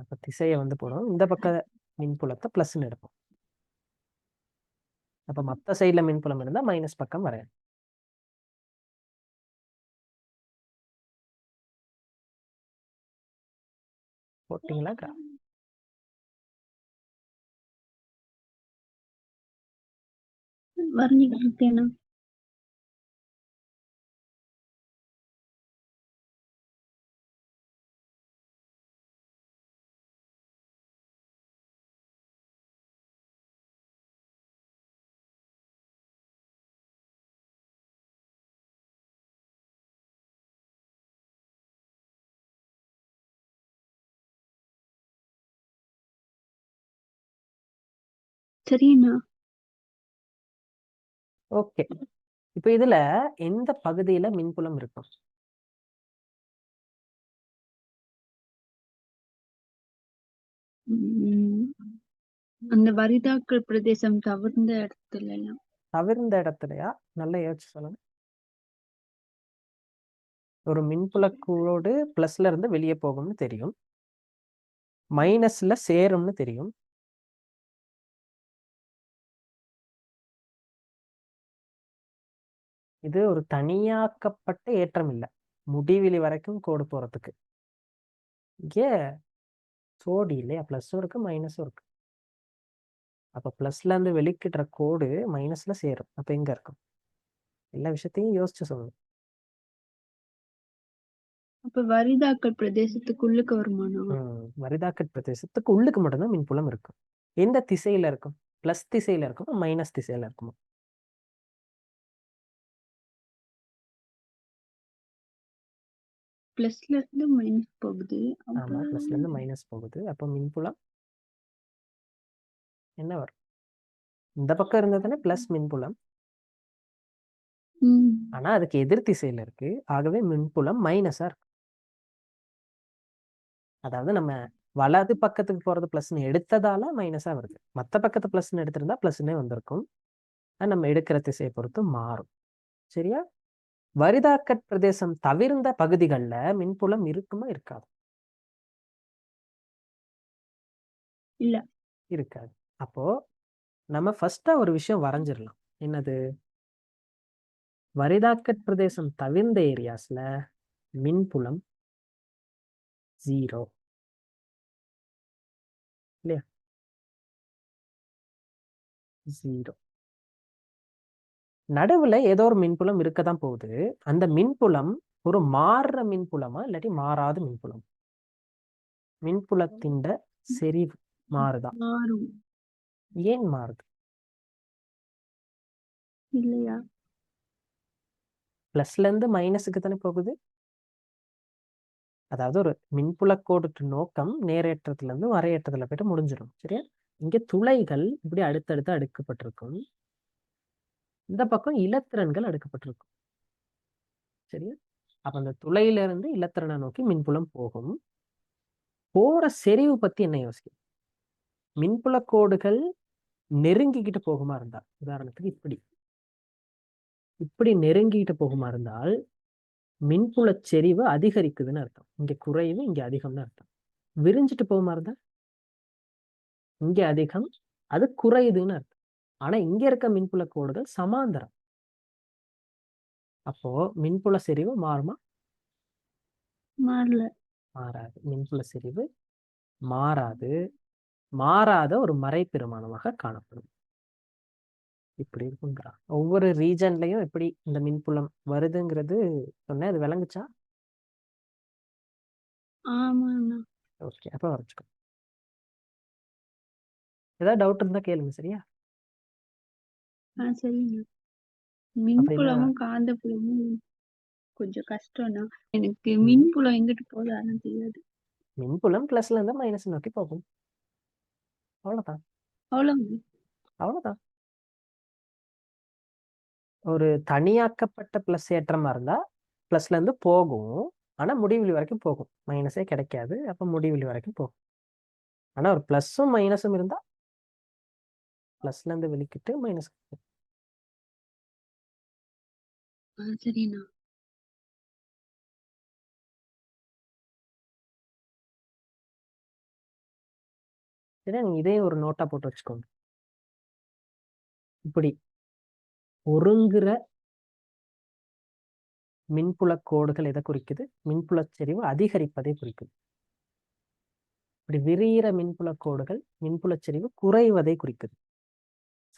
அப்ப திசையை போடும். இந்த பக்கம் மின்புலத்தை பிளஸ்ன்னு எடுப்போம். அப்ப மத்த சைட்ல மின்புலம் இருந்தா மைனஸ் பக்கம் வரையணும். போட்டீங்களா? கிராஃப் வரைஞ்சிட்டு இருக்கேண்ணா. சரியண்ணா. ஓகே. இப்ப இதுல எந்த பகுதியில மின்புலம் இருக்கும்? அந்த வரிதாக்கல் பிரதேசம் தவிர்ந்த இடத்துல எல்லாம். தவிர்ந்த இடத்துலயா? நல்லா யோசிச்சு சொல்லுங்க. ஒரு மின்புலக்கூறோடு பிளஸ்ல இருந்து வெளியே போகும்னு தெரியும், மைனஸ்ல சேரும்னு தெரியும். இது ஒரு தனியாக்கப்பட்ட ஏற்றம் இல்லை, முடிவிலி வரைக்கும் கோடு போறதுக்கு. இங்கே சோடி இல்லையா? பிளஸும் இருக்கு மைனஸும் இருக்கு. அப்ப பிளஸ்ல இருந்து வெளிக்கிட்டுற கோடு மைனஸ்ல சேரும். அப்ப எங்க இருக்கும்? எல்லா விஷயத்தையும் யோசிச்சு சொல்லுங்க. அப்ப வரிதாக்கல் பிரதேசத்துக்குள்ளுக்கு வருமானா? வரிதாக்கல் பிரதேசத்துக்கு உள்ளுக்கு மட்டும்தான் மின்புலம் இருக்கும். எந்த திசையில இருக்கும்? பிளஸ் திசையில இருக்குமா மைனஸ் திசையில இருக்குமா? பிளஸ்ல இருந்து மைனஸ் போகுது. ஆமா, பிளஸ்ல இருந்து மைனஸ் போகுது. அப்ப மின்புலம் என்ன வரும்? இந்த பக்கம் இருந்ததுன்னா பிளஸ் மின்புலம், ஆனா அதுக்கு எதிர் திசையில இருக்கு. ஆகவே மின்புலம் மைனஸா இருக்கு. அதாவது நம்ம வலது பக்கத்துக்கு போறது பிளஸ்ன்னு எடுத்ததால மைனஸா வருது. மத்த பக்கத்து பிளஸ்ன்னு எடுத்திருந்தா பிளஸ்னே வந்திருக்கும். நம்ம எடுக்கிற திசையை பொறுத்து மாறும். சரியா? வரிதாக்கட் பிரதேசம் தவிர்ந்த பகுதிகளில் மின்புலம் இருக்குமா இருக்காது? இல்ல, இருக்காது. அப்போ நம்ம ஃபர்ஸ்டா ஒரு விஷயம் வரைஞ்சிடலாம். என்னது? வரிதாக்கட் பிரதேசம் தவிர்ந்த ஏரியாஸ்ல மின்புலம் 0 இல்லையா? 0. நடுவுல ஏதோ ஒரு மின்புலம் இருக்கதான் போகுது. அந்த மின்புலம் ஒரு மாறுற மின்புலமா இல்லாட்டி மாறாத மின்புலம்? மின்புலத்தின் செறிவு மாறுதா? மாறும். ஏன் மாறுது? இல்லையா? பிளஸ்ல இருந்து மைனஸுக்கு தானே போகுது. அதாவது ஒரு மின்புலக்கோடு நோக்கம் நேரேற்றத்துல இருந்து வரையேற்றத்துல போயிட்டு முடிஞ்சிடும். சரியா? இங்க துளைகள் இப்படி அடுத்தடுத்து அடுக்கப்பட்டிருக்கும். இந்த பக்கம் இலத்திரன்கள் அடுக்கப்பட்டிருக்கும். சரியா? அப்ப அந்த துளையில இருந்து இலத்திரனை நோக்கி மின்புலம் போகும். போற செறிவு பத்தி என்ன யோசிக்கும்? மின்புலக்கோடுகள் நெருங்கிக்கிட்டு போகுமா இருந்தா, உதாரணத்துக்கு இப்படி நெருங்கிட்டு போகுமா இருந்தால் மின்புல செறிவு அதிகரிக்குதுன்னு அர்த்தம். இங்க குறைவு, இங்க அதிகம்னு அர்த்தம். விரிஞ்சிட்டு போகுமா இருந்தா இங்க அதிகம், அது குறையுதுன்னு அர்த்தம். ஆனா இங்க இருக்க மின்புல கோடுகள் சமாந்தரம். அப்போ மின்புல செறிவு மாறுமா? மாறல. மாறாது. மின்புல செறிவு மாறாது. மாறாத ஒரு மறைப்பெருமானமாக காணப்படும். இப்படி இருக்குங்கிறா. ஒவ்வொரு ரீஜன்லயும் எப்படி இந்த மின்புலம் வருதுங்கிறது சொன்னேன். அது விளங்குச்சா? ஆமாண்ணா. ஓகே, அப்ப வரைச்சுக்கோ. ஏதாவது டவுட் இருந்தா கேளுங்க. சரியா? சரிண்ணா. அப்படின்னா மின்புலமும் காந்தப்புலமும் கொஞ்சம் கஷ்டம்னா. எனக்கு ம். மின்புலம் எங்கிட்டு போகுதுன்னு தெரியாது. மின்புலம் பிளஸ்ல இருந்து மைனஸ் நோக்கி போகும். அவ்வளவுதான். அவ்வளவு. அவ்வளவுதான். ஒரு தனியாக்கப்பட்ட பிளஸ் ஏற்றமா இருந்தா பிளஸ்ல இருந்து போகும். ஆனா முடிவிலி வரைக்கும் போகும். மைனஸே கிடைக்காது. அப்ப முடிவிலி வரைக்கும் போகும். ஆனா ஒரு பிளஸும் மைனஸும் இருந்தா பிளஸ்ல இருந்து வெளிக்கிட்டு மைனஸ். சரிண்ணா. சரி, நீங்க இதே ஒரு நோட்டா போட்டு வச்சுக்கோங்க. இப்படி ஒருங்குற மின்புல கோடுகள் எதை குறிக்குது? மின்புல செறிவு அதிகரிப்பதை குறிக்குது. இப்படி விரிகிற மின்புல கோடுகள் மின்புல செறிவு குறைவதை குறிக்குது.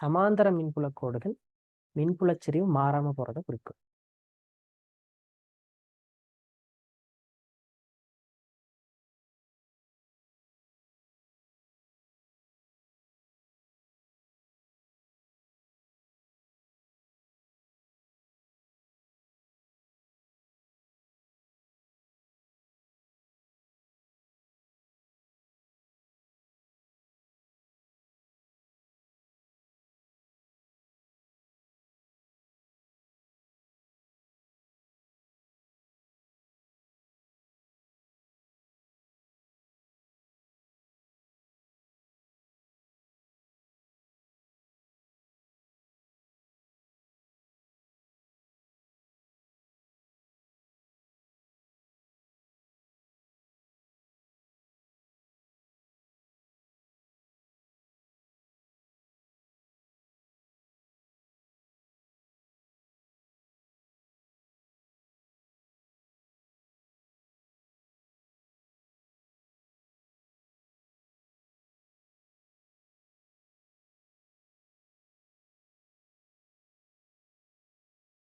சமாந்தர மின்புல கோடுகள் மின்புல செறிவு மாறாம போறதை குறிக்கும்.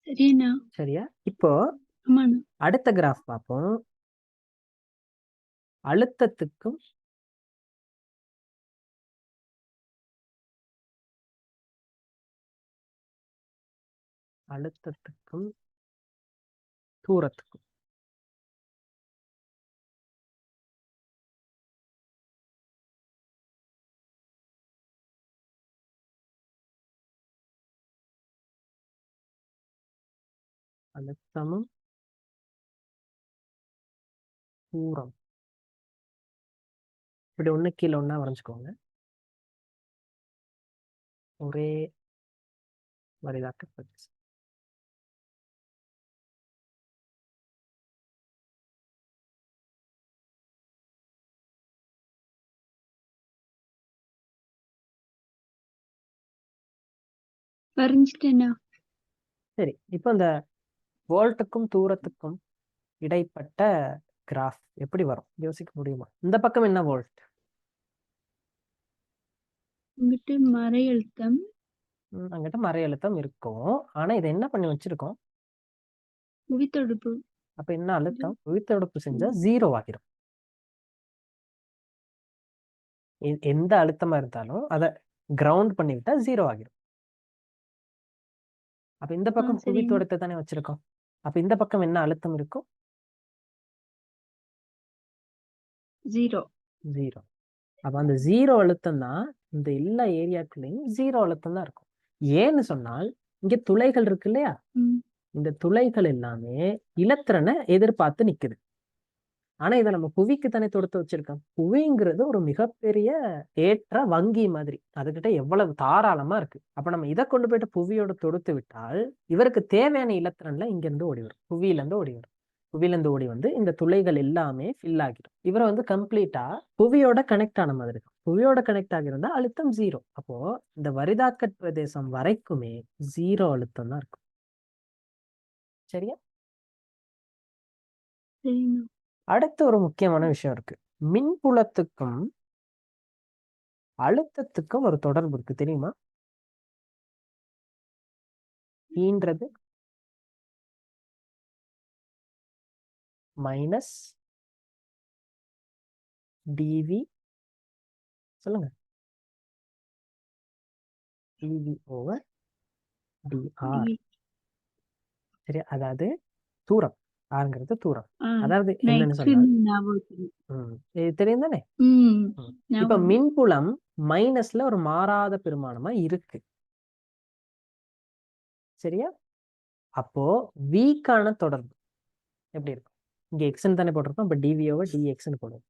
சரிண்ணா. சரியா? இப்போ ஆமாண்ணா. அடுத்த கிராஃப் பார்ப்போம். அழுத்தத்துக்கும் தூரத்துக்கும் அழுத்தமும் தூரம் இப்படி ஒண்ணு கீழே ஒண்ணா வரைஞ்சுக்கோங்க. ஒரே வரிதாக்கப்பட்டு வரைஞ்சிட்டேண்ணா. சரி. இப்போ இந்த வோல்ட்டுக்கும் தூரத்துக்கும் இடைப்பட்ட கிராஃப் எப்படி வரும் யோசிக்க முடியுமா? இந்த பக்கம் என்ன வோல்ட்? இங்கிட்டு மறை அழுத்தம். அங்கிட்ட மறை அழுத்தம் இருக்கும். ஆனா இதை என்ன பண்ணி வச்சிருக்கோம்? புவித்தொடுப்பு. அப்ப என்ன அழுத்தம்? புவித்தொடுப்பு செஞ்சா 0 ஆகிரும். எந்த அழுத்தமா இருந்தாலும் அதை கிரவுண்ட் பண்ணி விட்டா 0 ஆகிடும். அப்ப இந்த பக்கம் சரிண்ணா. புவித்தோடத்தை தானே வச்சிருக்கோம். அப்ப இந்த பக்கம் என்ன அழுத்தம் இருக்கும்? 0. 0. அப்ப அந்த 0 அழுத்தம் தான் இந்த எல்லா ஏரியாக்குள்ளேயும் 0 அழுத்தம் தான் இருக்கும். ஏன்னு சொன்னால் இங்க துளைகள் இருக்கு இல்லையா? ம். இந்த துளைகள் எல்லாமே இலத்திரனை எதிர்பார்த்து நிக்குது. ஆனா இதை நம்ம புவிக்கு தானே தொடுத்து வச்சிருக்கோம். புவிங்கிறது ஒரு மிகப்பெரிய ஏற்ற வங்கி மாதிரி, அதுகிட்ட எவ்வளவு தாராளமா இருக்கு. அப்ப நம்ம இதை கொண்டு போயிட்டு புவியோட தொடுத்து விட்டால் இவருக்கு தேவையான இலத்திரன்ல இங்க இருந்து ஓடி வரும், புவியில இருந்து ஓடி வரும். புவியில இருந்து ஓடி வந்து இந்த துளைகள் எல்லாமே ஃபில் ஆகிடும். இவரை வந்து கம்ப்ளீட்டா புவியோட கனெக்ட் ஆன மாதிரி இருக்கும். புவியோட கனெக்ட் ஆகியிருந்தா அழுத்தம் 0. அப்போ இந்த வரிதாக்கட் பிரதேசம் வரைக்குமே 0 அழுத்தம் தான் இருக்கும். சரியா? சரிண்ணா. அடுத்த ஒரு முக்கியமான விஷயம் இருக்கு. மின்புலத்துக்கும் அழுத்தத்துக்கும் ஒரு தொடர்பு இருக்கு, தெரியுமா? ஈன்றது மைனஸ் டிவி, சொல்லுங்க, டிவி ஓவர் டிஆர். டி. சரி, அதாவது தூரம், ஆறுங்கிறது தூரம். ஆ. அதாவது நான் என்னன்னு சொன்னா, எக்ஸ்ன்னு ஞாபகம் வச்சிருந்தேன். இது தெரியும் தானே? ம். இப்ப ஞாபகம். மின்புலம் மைனஸ்ல ஒரு மாறாத பெருமானமா இருக்கு. சரியா? அப்போ வீக்கான தொடர்பு எப்படி இருக்கும்? இங்க எக்ஸ்ன்னு தானே போட்டிருக்கோம். அப்ப டிவி ஓவர் டிஎக்ஸ்ன்னு போடுவோம்.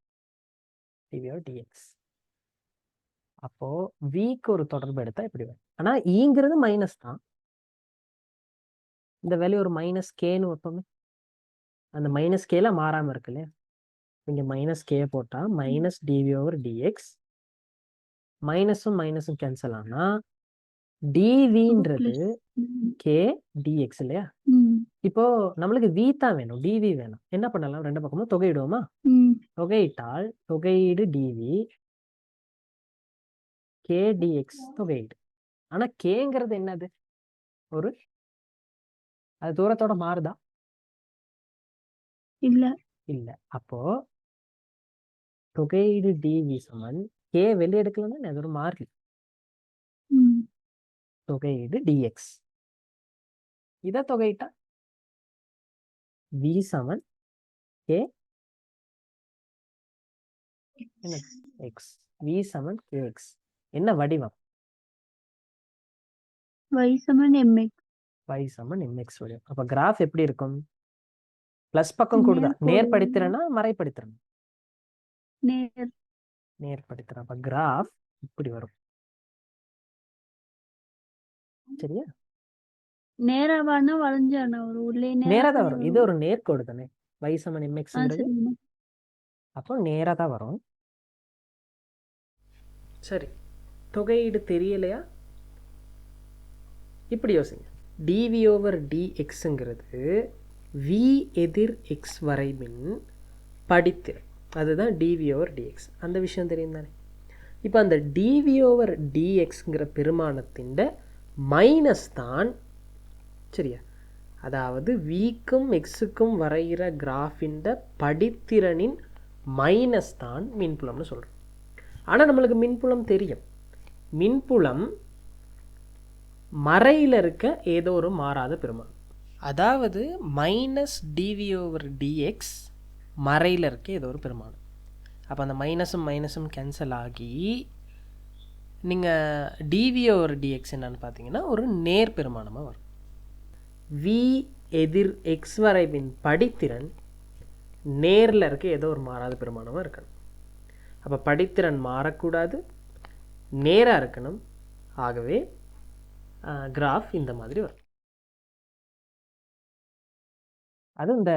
TV over dx. அப்போ விக்கு ஒரு தொடர்பு எடுத்தா எப்படி வரும்? ஆனா ஈங்கிறது மைனஸ் தான். இந்த வேல்யூ ஒரு மைனஸ் கேன்னு வைப்போமே, அந்த மைனஸ் கேல மாறாம இருக்கு இல்லையா? இங்க மைனஸ் கே போட்டா மைனஸ் டிவி ஓவர் டிஎக்ஸ், மைனஸும் மைனஸும் கேன்சல் ஆனா டிவின்றது கே டிஎக்ஸ் இல்லையா? ம். இப்போ நம்மளுக்கு வி தான் வேணும், டிவி வேணும். என்ன பண்ணலாம்? ரெண்டு பக்கமும் தொகையிடுவோமா? ம். தொகையிட்டால் தொகையீடு டிவி கே டிஎக்ஸ் தொகையீடு. ஆனா கேங்கிறது என்னது? ஒரு அது தூரத்தோட மாறுதா? இல்ல. இல்ல. அப்போ தொகையீடு டிவி சமன் கே வெளியே எடுக்கலன்னா அது ஒரு மாறிலி, ம். தொகையீடு டிஎக்ஸ். இதை தொகையிட்டா வி சமன் கே எக்ஸ். வி சமன் கே எக்ஸ். என்ன வடிவம்? y சமன் mx. y சமன் mx வடிவம். அப்ப கிராஃப் எப்படி இருக்கும்? பிளஸ் பக்கம் கூடுதா? நேர்படித்திறனா மறைபடித்திறனா? நேர். நேர்படித்திறன். அப்ப கிராஃப் இப்படி வரும். சரியா? நேராவானா வளைஞ்சானா ஒரு உள்ளே நேரா தான் வரும். இது ஒரு நேர்கோடு தானே, y சமன் mx. சரிண்ணா. அப்போ நேரா தான் வரும். சரி, தொகையீடு தெரியலையா? இப்படி யோசிங்க. டிவி ஓவர் டிஎக்ஸுங்கிறது வி எதிர் எக்ஸ் வரைபின் படித்திறன், அதுதான் டிவி ஓவர் டிஎக்ஸ். அந்த விஷயம் தெரியும் தானே? இப்போ அந்த டிவி ஓவர் டிஎக்ஸ்ங்கிற பெருமானத்தின் மைனஸ் தான், சரியா? அதாவது விக்கும் எக்ஸுக்கும் வரைகிற கிராஃபின் படித்திறனின் மைனஸ் தான் மின்புலம்னு சொல்கிறோம். ஆனால் நம்மளுக்கு மின்புலம் தெரியும். மின்புலம் மறையில் இருக்க ஏதோ ஒரு மாறாத பெருமானம், அதாவது மைனஸ் டிவி ஓவர் டிஎக்ஸ் மறையில் இருக்க ஏதோ ஒரு பெருமானம். அப்போ அந்த மைனஸும் மைனஸும் கேன்சல் ஆகி நீங்கள் டிவி ஓவர் டிஎக்ஸ் என்னன்னு பார்த்தீங்கன்னா ஒரு நேர் பெருமானமாக வரும். வி எதிர் எக்ஸ் வரைபின் படித்திறன் நேரில் இருக்க ஏதோ ஒரு மாறாத பெருமானமாக இருக்கணும். அப்போ படித்திறன் மாறக்கூடாது, நேராக இருக்கணும். ஆகவே கிராஃப் இந்த மாதிரி வரும். அது இந்த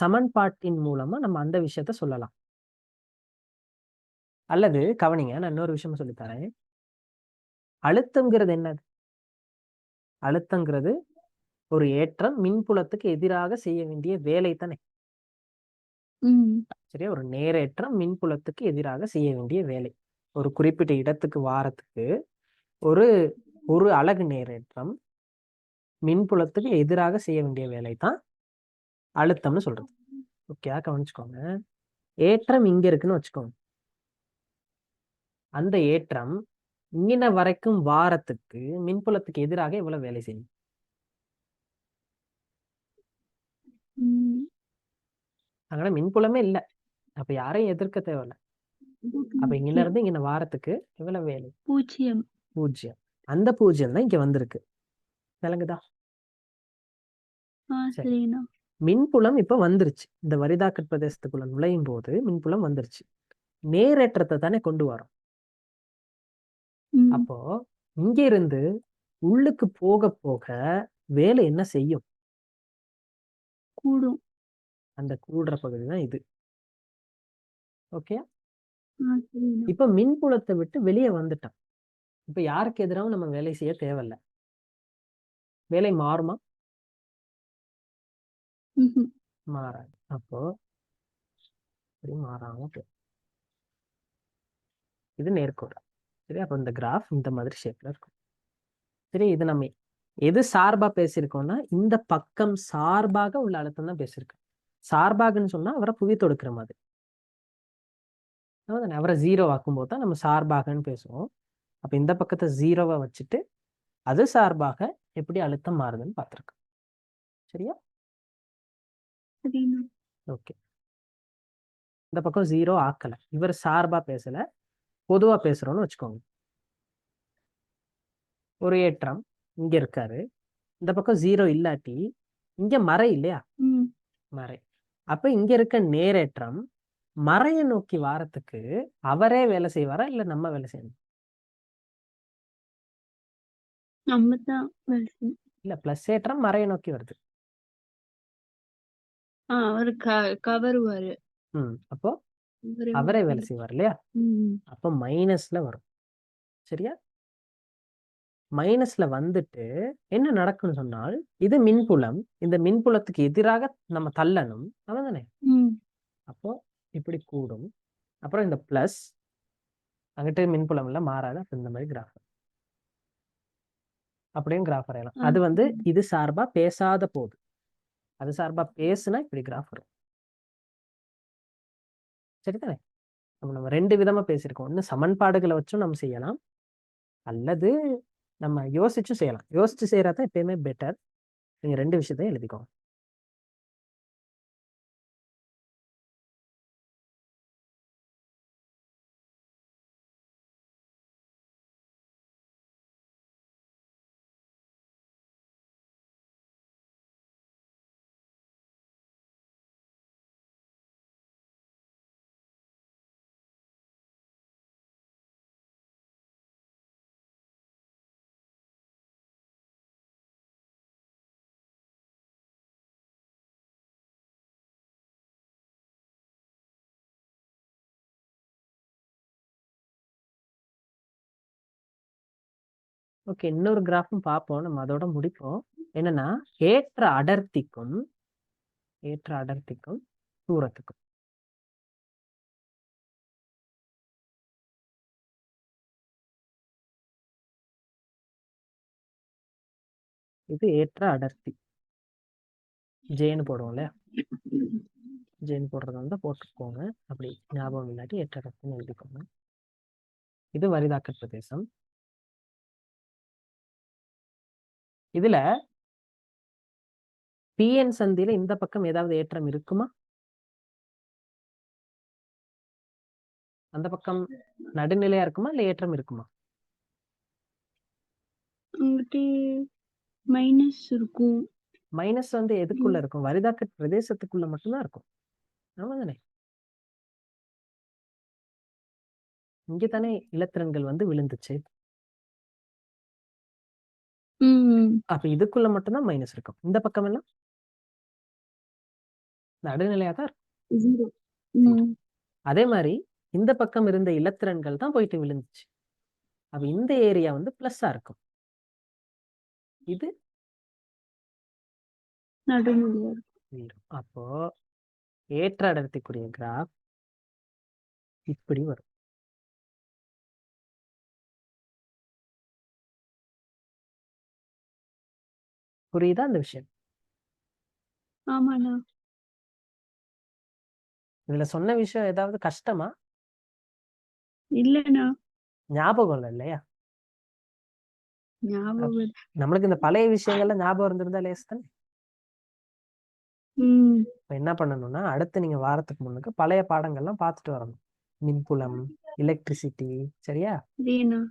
சமன்பாட்டின் மூலமா நம்ம அந்த விஷயத்த சொல்லலாம். அல்லது கவனிங்க, நான் இன்னொரு விஷயம் சொல்லித்தரேன். அழுத்தங்கிறது என்னது? அழுத்தங்கிறது ஒரு ஏற்றம் மின்புலத்துக்கு எதிராக செய்ய வேண்டிய வேலை தானே. சரியா? ஒரு நேரேற்றம் மின்புலத்துக்கு எதிராக செய்ய வேண்டிய வேலை. ஒரு குறிப்பிட்ட இடத்துக்கு வாரத்துக்கு ஒரு அலகு நேரேற்றம் மின்புலத்துக்கு எதிராக செய்ய வேண்டிய வேலை தான் அழுத்தம்னு சொல்றது. ஓகே, கவனிச்சுக்கோங்க. ஏற்றம் இங்க இருக்குன்னு வச்சுக்கோங்க. அந்த ஏற்றம் இங்கின வரைக்கும் வாரத்துக்கு மின்புலத்துக்கு எதிராக எவ்வளவு வேலை செய்யும்? ம். அங்கே மின்புலமே இல்ல, அப்ப யாரையும் எதிர்க்க தேவையில்ல. அப்ப இங்க இருந்து இங்க வாரத்துக்கு எவ்வளவு வேலை? 0. 0. அந்த 0 தான் இங்க வந்திருக்கு. விளங்குதா? சரி. சரிண்ணா. மின்புலம் இப்ப வந்துருச்சு. இந்த வரிதாக்கட் பிரதேசத்துக்குள்ள நுழையும் போது மின்புலம் வந்துருச்சு. நேரேற்றத்தை தானே கொண்டு வரோம். ம். அப்போ இங்க இருந்து உள்ளுக்கு போக போக வேலை என்ன செய்யும்? கூடும். அந்த கூடுற பகுதி தான் இது. ஓகே. சரிண்ணா. இப்ப மின்புலத்தை விட்டு வெளியே வந்துட்டோம். இப்ப யாருக்கு எதிராகவும் நம்ம வேலை செய்ய தேவையில்ல. வேலை மாறுமா? ம்ஹும். மாறாது. அப்போ இப்படி மாறாம போகும். இது நேர்கோடு. சரி, அப்ப இந்த கிராஃப் இந்த மாதிரி ஷேப்ல இருக்கும். சரி, இது நம்ம எது சார்பா பேசியிருக்கோம்னா இந்த பக்கம் சார்பாக உள்ள அழுத்தம் தான் பேசியிருக்கோம். சார்பாகன்னு சொன்னா அவரை புவி தொடுக்கிற மாதிரி. அவரை 0 ஆக்கும்போது தான் நம்ம சார்பாகன்னு பேசுவோம். அப்ப இந்த பக்கத்தை 0-வா வச்சுட்டு அது சார்பாக எப்படி அழுத்தம் மாறுதுன்னு பார்த்திருக்கோம். சரியா? சரிண்ணா. ஓகே. இந்த பக்கம் 0 ஆக்கல, இவர் சார்பா பேசல, பொதுவா பேசுறோம்னு வச்சுக்கோங்க. ஒரு ஏற்றம் இங்க இருக்காரு, இந்த பக்கம் 0 இல்லாட்டி இங்க மறை இல்லையா? ம். மறை. அப்ப இங்க இருக்க நேரேற்றம் மறைய நோக்கி வாரத்துக்கு அவரே வேலை செய்வாரா இல்ல நம்ம வேலை செய்யணும்? நம்ம தான் வேலை செய்யணும். இல்ல, பிளஸ் ஏற்றம் மறைய நோக்கி வருது. அவரு கவருவாரு. அப்போ அவரே வேலை செய்வார் இல்லையா? அப்ப மைனஸ்ல வரும். சரியா? மைனஸ்ல வந்துட்டு என்ன நடக்கும்னு சொன்னால் இது மின்புலம், இந்த மின்புலத்துக்கு எதிராக நம்ம தள்ளணும், அவன்தானே? அப்போ இப்படி கூடும். அப்புறம் இந்த பிளஸ் அங்கிட்ட மின்புலம் எல்லாம் மாறாது. அப்ப இந்த மாதிரி கிராஃப் அப்படியும் கிராஃப் வரையலாம். அது வந்து இது சார்பா பேசாத போது, அது சார்பா பேசுனா இப்படி கிராஃப் வரும். சரிதானே? அப்ப நம்ம 2 விதமா பேசியிருக்கோம். ஒண்ணு சமன்பாடுகளை வச்சும் நம்ம செய்யலாம், அல்லது நம்ம யோசிச்சும் செய்யலாம். யோசிச்சு செய்யறதான் எப்பயுமே பெட்டர். நீங்க 2 விஷயத்தையும் எழுதிக்கோங்க. ஓகே, இன்னொரு கிராஃபும் பார்ப்போம். நம்ம அதோட முடிப்போம். என்னன்னா ஏற்ற அடர்த்திக்கும் தூரத்துக்கும். இது ஏற்ற அடர்த்தி, ஜேன்னு போடுவோம் இல்லையா? ஜேன்னு போடுறதா இருந்தா போட்டுக்கோங்க, அப்படி ஞாபகம் இல்லாட்டி ஏற்ற அடர்த்தின்னு எழுதிக்கோங்க. இது வரிதாக்கட் பிரதேசம். இதுல பிஎன் சந்தியில இந்த பக்கம் ஏதாவது ஏற்றம் இருக்குமா? அந்த பக்கம் நடுநிலையா இருக்குமா இல்ல ஏற்றம் இருக்குமா? அங்கிட்டு மைனஸ் இருக்கும். மைனஸ் வந்து எதுக்குள்ள இருக்கும்? வரிதாக்கட் பிரதேசத்துக்குள்ள மட்டும்தான் இருக்கும். ஆமா தானே? இங்க தானே இலத்திரன்கள் வந்து விழுந்துச்சு. அப்ப இதுக்குள்ள மட்டும்தான் மைனஸ் இருக்கும். இந்த பக்கம் எல்லாம் நடுநிலையா தான் இருக்கும். அதே மாதிரி இந்த பக்கம் இருந்த இலத்திரன்கள் தான் போயிட்டு விழுந்துச்சு. அப்ப இந்த ஏரியா வந்து பிளஸ்ஸா இருக்கும். இது நடுநிலையா இருக்கும். அப்போ ஏற்ற அடர்த்திக்குரிய கிராஃப் இப்படி வரும். புரியுதா அந்த விஷயம்? ஆமாண்ணா. இதுல சொன்ன விஷயம் ஏதாவது கஷ்டமா? இல்லண்ணா. ஞாபகம் இல்லை இல்லையா? ஞாபகம் இல்ல. நம்மளுக்கு இந்த பழைய விஷயங்கள்லாம் ஞாபகம் இருந்திருந்தா லேஸ் தானே. ம். இப்ப என்ன பண்ணணும்னா அடுத்து நீங்க வாரத்துக்கு முன்னுக்கு பழைய பாடங்கள்லாம் பார்த்துட்டு வரணும். மின்புலம், எலக்ட்ரிசிட்டி, சரியா? இதேண்ணா.